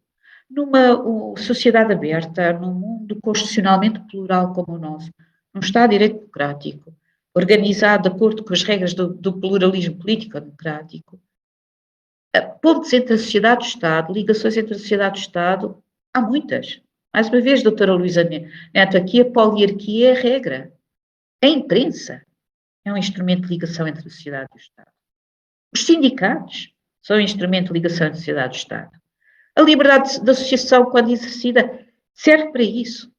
Numa sociedade aberta, num mundo constitucionalmente plural como o nosso, num Estado de direito democrático, organizado de acordo com as regras do pluralismo político-democrático, pontes entre a sociedade e o Estado, ligações entre a sociedade e o Estado, há muitas. Mais uma vez, doutora Luísa Neto, aqui a poliarquia é a regra. A imprensa é um instrumento de ligação entre a sociedade e o Estado. Os sindicatos são um instrumento de ligação entre a sociedade e o Estado. A liberdade de associação, quando exercida, serve para isso.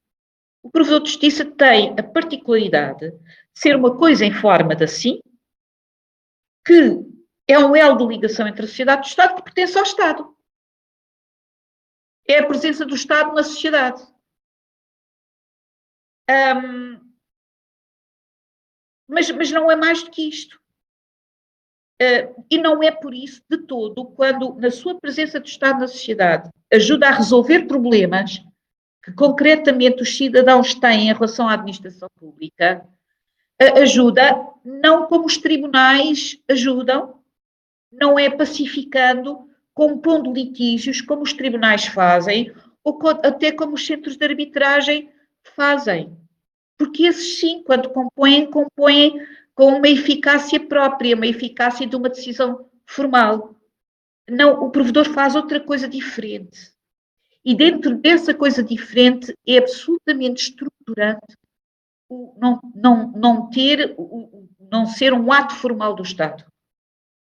O provedor de justiça tem a particularidade de ser uma coisa em forma de assim, que é um elo de ligação entre a sociedade e o Estado que pertence ao Estado. É a presença do Estado na sociedade. Mas não é mais do que isto. E não é por isso, de todo, quando, na sua presença do Estado na sociedade, ajuda a resolver problemas que, concretamente, os cidadãos têm em relação à administração pública, ajuda, não como os tribunais ajudam, não é pacificando, compondo litígios, como os tribunais fazem, ou até como os centros de arbitragem fazem. Porque esses sim, quando compõem com uma eficácia própria, uma eficácia de uma decisão formal. Não, o provedor faz outra coisa diferente. E dentro dessa coisa diferente é absolutamente estruturante não ser um ato formal do Estado.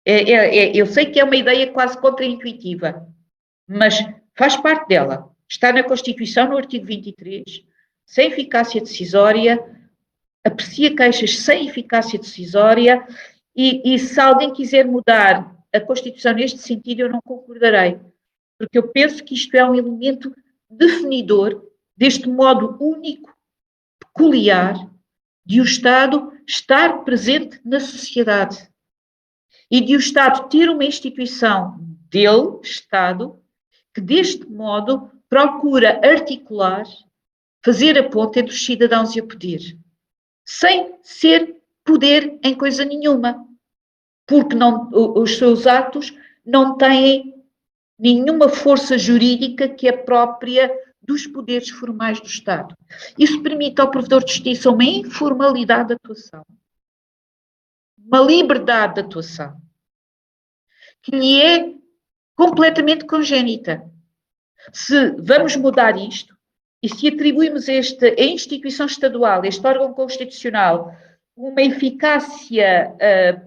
Eu sei que é uma ideia quase contraintuitiva, mas faz parte dela. Está na Constituição, no artigo 23, sem eficácia decisória, aprecia queixas sem eficácia decisória, e se alguém quiser mudar a Constituição neste sentido, eu não concordarei, porque eu penso que isto é um elemento definidor deste modo único, peculiar, de o Estado estar presente na sociedade e de o Estado ter uma instituição dele, Estado, que deste modo procura articular, fazer a ponte entre os cidadãos e o poder, sem ser poder em coisa nenhuma, porque os seus atos não têm nenhuma força jurídica que é própria dos poderes formais do Estado. Isso permite ao provedor de justiça uma informalidade de atuação, uma liberdade de atuação, que lhe é completamente congénita. Se vamos mudar isto, e se atribuímos a instituição estadual, este órgão constitucional, uma eficácia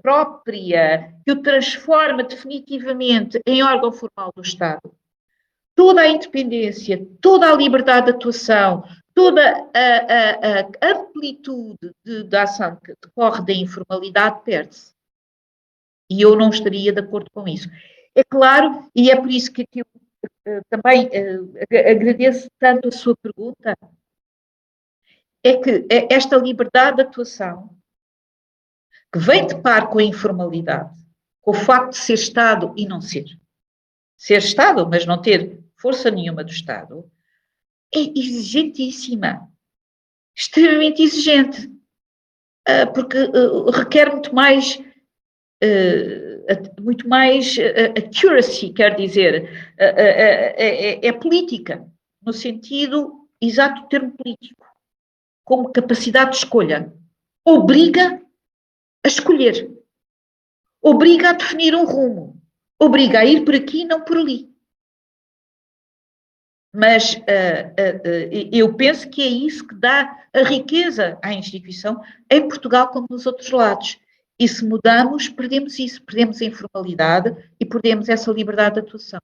própria que o transforma definitivamente em órgão formal do Estado, toda a independência, toda a liberdade de atuação, toda a amplitude da ação que decorre da informalidade perde-se. E eu não estaria de acordo com isso. É claro, e é por isso que eu também agradeço tanto a sua pergunta, é que esta liberdade de atuação, que vem de par com a informalidade, com o facto de ser Estado e não ser. Ser Estado, mas não ter força nenhuma do Estado, é exigentíssima. Extremamente exigente. Porque requer muito mais accuracy, quer dizer, é política, no sentido exato do termo político, como capacidade de escolha. Obriga a escolher, obriga a definir um rumo, obriga a ir por aqui e não por ali. Mas eu penso que é isso que dá a riqueza à instituição, em Portugal como nos outros lados. E se mudamos, perdemos isso, perdemos a informalidade e perdemos essa liberdade de atuação.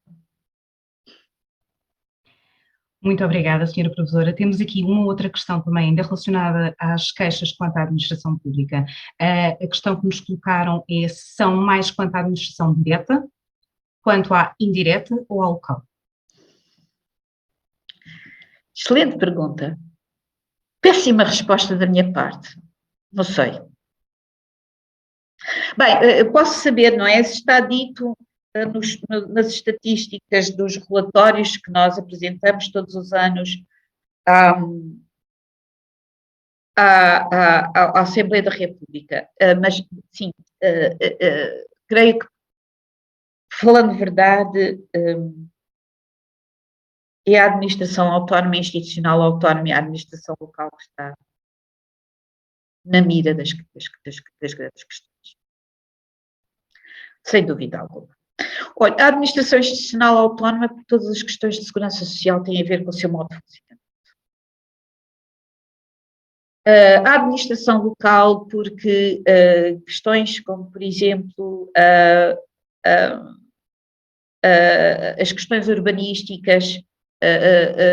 Muito obrigada, Sra. Professora. Temos aqui uma outra questão também, ainda relacionada às queixas quanto à administração pública. A questão que nos colocaram é se são mais quanto à administração direta, quanto à indireta ou à local? Excelente pergunta. Péssima resposta da minha parte. Não sei. Bem, posso saber, não é? Se está dito nas estatísticas dos relatórios que nós apresentamos todos os anos à Assembleia da República. Mas, sim, creio que, falando verdade, é a administração autónoma, institucional autónoma e a administração local que está na mira das grandes questões. Sem dúvida alguma. Olha, a administração institucional autónoma, por todas as questões de segurança social, têm a ver com o seu modo de funcionamento. A administração local, porque questões como, por exemplo, as questões urbanísticas,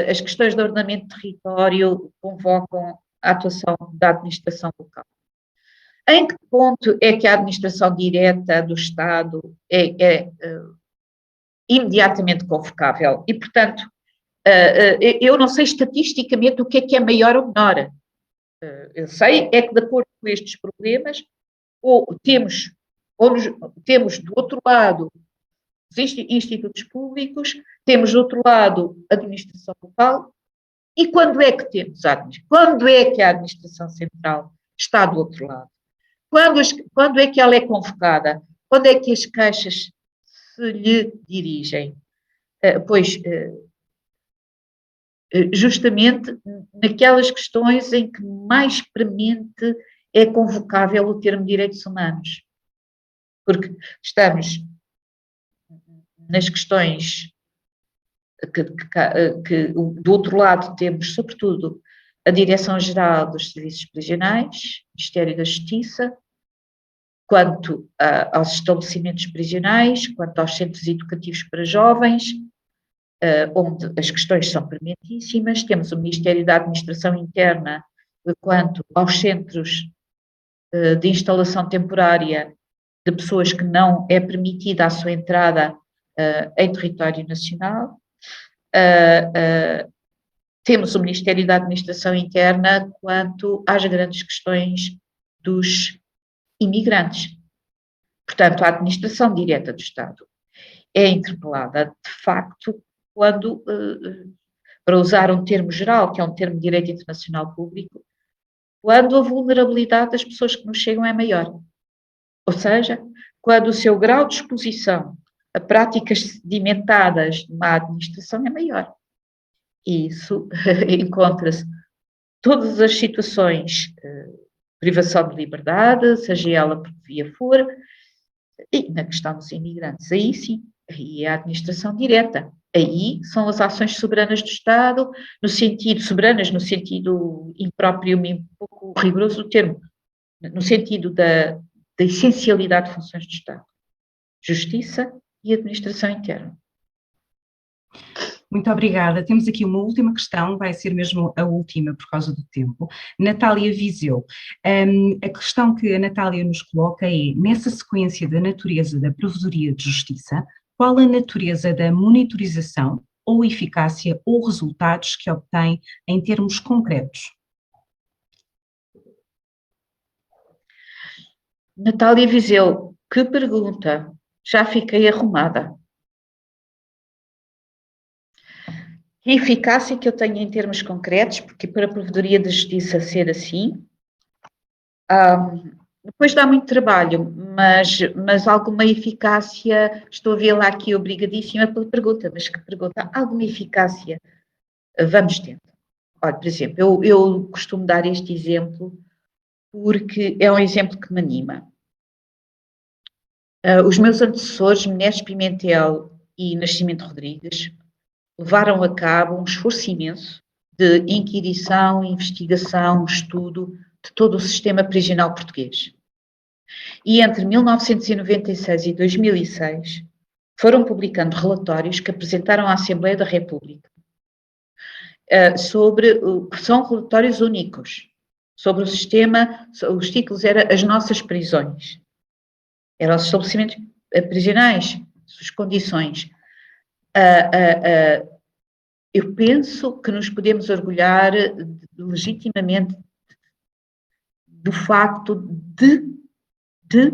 as questões de ordenamento de território convocam a atuação da administração local. Em que ponto é que a administração direta do Estado é imediatamente convocável? E, portanto, eu não sei estatisticamente o que é maior ou menor. Eu sei é que, de acordo com estes problemas, temos do outro lado os institutos públicos, temos do outro lado a administração local, e quando é que temos quando é que a administração central está do outro lado? Quando é que ela é convocada? onde é que as queixas se lhe dirigem? Pois, justamente naquelas questões em que mais premente é convocável o termo direitos humanos. Porque estamos nas questões que do outro lado temos, sobretudo, a Direção-Geral dos Serviços Prisionais, Ministério da Justiça, quanto aos estabelecimentos prisionais, quanto aos centros educativos para jovens, onde as questões são prementíssimas. Temos o Ministério da Administração Interna, quanto aos centros de instalação temporária de pessoas que não é permitida a sua entrada em território nacional. Temos o Ministério da Administração Interna quanto às grandes questões dos imigrantes. Portanto, a administração direta do Estado é interpelada, de facto, quando, para usar um termo geral, que é um termo de direito internacional público, quando a vulnerabilidade das pessoas que nos chegam é maior. Ou seja, quando o seu grau de exposição a práticas sedimentadas de má administração é maior. E isso encontra-se todas as situações, privação de liberdade, seja ela por que via for, e na questão dos imigrantes, aí sim, aí é a administração direta. Aí são as ações soberanas do Estado, soberanas no sentido impróprio, um pouco rigoroso do termo, no sentido da essencialidade de funções do Estado. Justiça e administração interna. Muito obrigada. Temos aqui uma última questão, vai ser mesmo a última por causa do tempo. Natália Viseu. A questão que a Natália nos coloca é, nessa sequência da natureza da Provedoria de Justiça, qual a natureza da monitorização ou eficácia ou resultados que obtém em termos concretos? Natália Viseu, que pergunta? Já fiquei arrumada. Que eficácia que eu tenho em termos concretos, porque para a Provedoria de Justiça ser assim, depois dá muito trabalho, mas alguma eficácia, estou a vê-la aqui obrigadíssima pela pergunta, mas que pergunta, alguma eficácia vamos tendo. Olha, por exemplo, eu costumo dar este exemplo porque é um exemplo que me anima. Os meus antecessores, Menezes Pimentel e Nascimento Rodrigues, levaram a cabo um esforço imenso de inquirição, investigação, estudo de todo o sistema prisional português. E entre 1996 e 2006 foram publicando relatórios que apresentaram à Assembleia da República são relatórios únicos, sobre o sistema, os títulos eram As Nossas Prisões. Eram os estabelecimentos prisionais, suas condições. Eu penso que nos podemos orgulhar legitimamente do facto de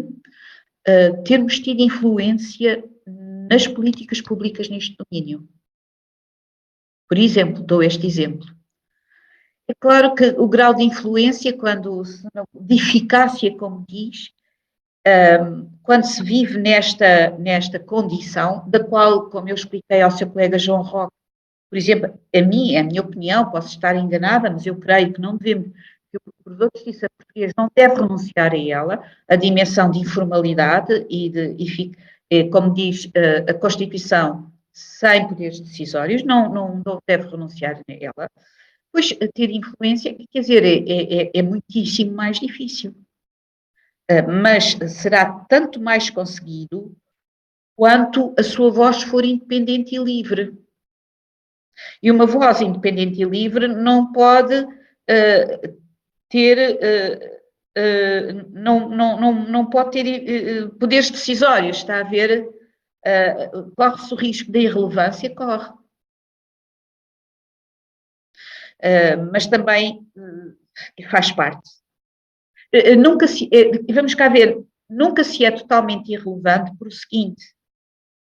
termos tido influência nas políticas públicas neste domínio. Por exemplo, dou este exemplo. É claro que o grau de influência, de eficácia, como diz, quando se vive nesta condição, da qual, como eu expliquei ao seu colega João Roque, por exemplo, a minha opinião, posso estar enganada, mas eu creio que não devemos, que o Provedor de Justiça português não deve renunciar a ela, a dimensão de informalidade como diz a Constituição, sem poderes decisórios, não deve renunciar a ela. Pois ter influência, quer dizer, é muitíssimo mais difícil. Mas será tanto mais conseguido quanto a sua voz for independente e livre. E uma voz independente e livre não pode não pode ter poderes decisórios, está a ver? Corre-se o risco da irrelevância, corre. Mas também faz parte. Vamos cá ver, nunca se é totalmente irrelevante por o seguinte,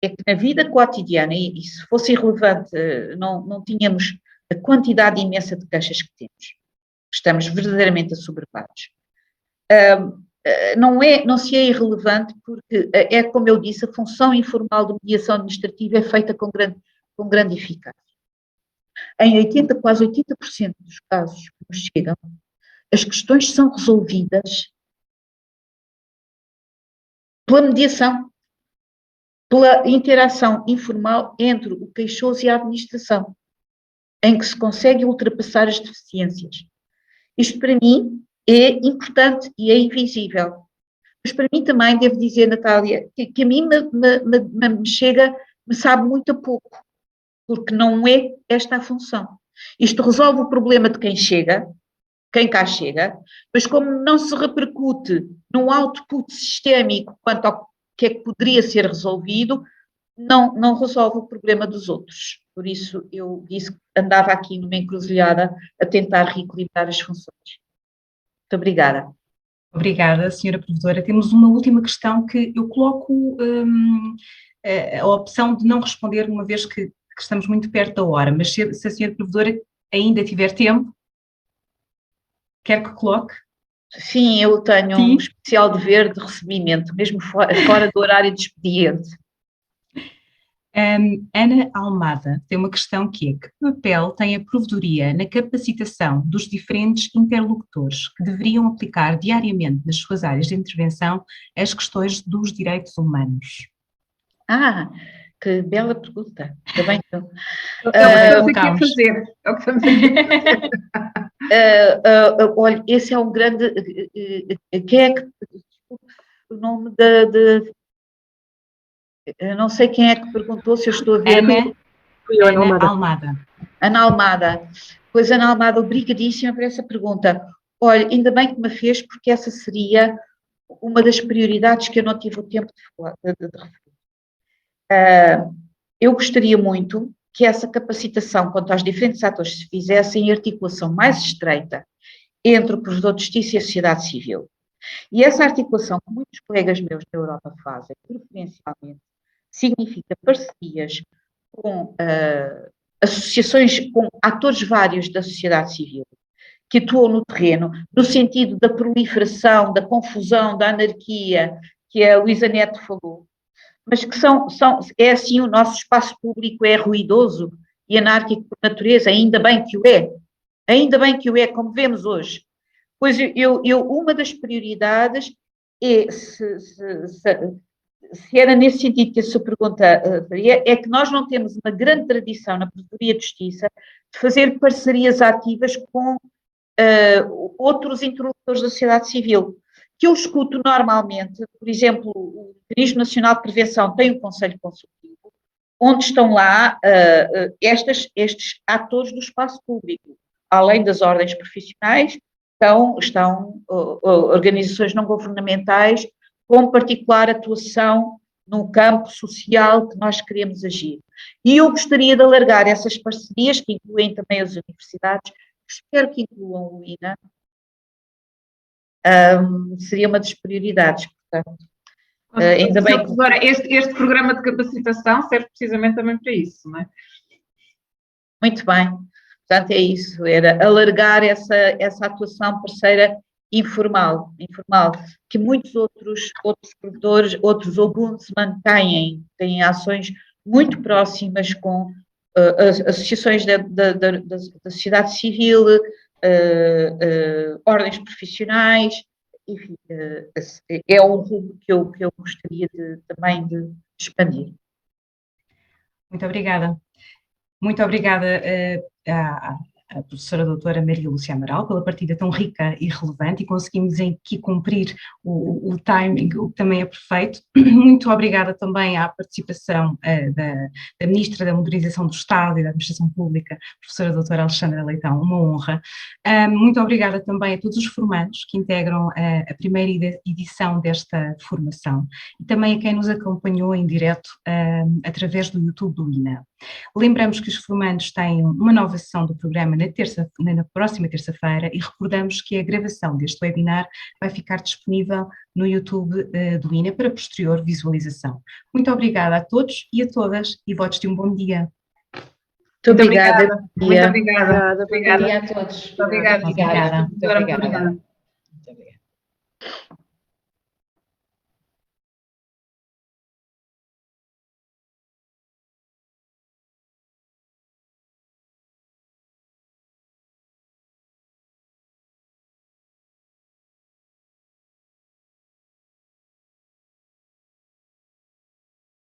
é que na vida cotidiana, e se fosse irrelevante, não tínhamos a quantidade imensa de queixas que temos. Estamos verdadeiramente assoberbados. não se é irrelevante, porque é como eu disse, a função informal de mediação administrativa é feita com grande eficácia. Em quase 80% dos casos que nos chegam, as questões são resolvidas pela mediação, pela interação informal entre o queixoso e a administração, em que se consegue ultrapassar as deficiências. Isto para mim é importante e é invisível. Mas para mim também, devo dizer, Natália, que a mim me sabe muito a pouco, porque não é esta a função. Isto resolve o problema de quem cá chega, mas como não se repercute num output sistémico quanto ao que é que poderia ser resolvido, não resolve o problema dos outros. Por isso eu disse que andava aqui numa encruzilhada a tentar reequilibrar as funções. Muito obrigada. Obrigada, senhora Provedora. Temos uma última questão que eu coloco a opção de não responder, uma vez que estamos muito perto da hora, mas se a senhora Provedora ainda tiver tempo, quer que coloque? Sim, eu tenho um especial dever de recebimento, mesmo fora do horário de expediente. Ana Almada tem uma questão que é: que papel tem a Provedoria na capacitação dos diferentes interlocutores que deveriam aplicar diariamente nas suas áreas de intervenção as questões dos direitos humanos? Que bela pergunta. Está bem, então. É o que estamos aqui a fazer. É o que estamos aqui a fazer. Olha, esse é um grande... Quem é que... O nome eu não sei quem é que perguntou, se eu estou a ver. Ana Almada. Ana Almada. Pois, Ana Almada, obrigadíssima por essa pergunta. Olha, ainda bem que me fez, porque essa seria uma das prioridades que eu não tive o tempo de referir. Eu gostaria muito que essa capacitação quanto aos diferentes atores se fizesse em articulação mais estreita entre o provedor de justiça e a sociedade civil. E essa articulação que muitos colegas meus da Europa fazem, preferencialmente, significa parcerias com associações, com atores vários da sociedade civil, que atuam no terreno, no sentido da proliferação, da confusão, da anarquia, que a Luísa Neto falou, mas que é assim, o nosso espaço público é ruidoso e anárquico por natureza, ainda bem que o é, como vemos hoje. Pois uma das prioridades é, se era nesse sentido que a sua pergunta faria, é que nós não temos uma grande tradição na Provedoria de Justiça de fazer parcerias ativas com outros interlocutores da sociedade civil, que eu escuto normalmente. Por exemplo, o Mecanismo Nacional de Prevenção tem um Conselho Consultivo, onde estão lá estes atores do espaço público, além das ordens profissionais, estão organizações não governamentais com particular atuação no campo social que nós queremos agir. E eu gostaria de alargar essas parcerias, que incluem também as universidades, espero que incluam o INA, seria uma das prioridades, portanto. Ainda bem que... Este programa de capacitação serve precisamente também para isso, não é? Muito bem. Portanto, é isso, era alargar essa atuação parceira informal, que muitos outros provedores, outros ombudsman têm ações muito próximas com associações da sociedade civil, ordens profissionais, enfim, é um rumo que eu gostaria também de expandir. Muito obrigada. Muito obrigada à professora doutora Maria Lúcia Amaral pela partilha tão rica e relevante, e conseguimos aqui cumprir o timing, o que também é perfeito. Muito obrigada também à participação da Ministra da Modernização do Estado e da Administração Pública, professora doutora Alexandra Leitão, uma honra. Muito obrigada também a todos os formandos que integram a primeira edição desta formação, e também a quem nos acompanhou em direto através do YouTube do INA. Lembramos que os formandos têm uma nova sessão do programa na próxima terça-feira, e recordamos que a gravação deste webinar vai ficar disponível no YouTube do INA para posterior visualização. Muito obrigada a todos e a todas, e votos de um bom dia. Muito obrigada. Muito obrigada. Obrigada a todos. Obrigada. Muito obrigada.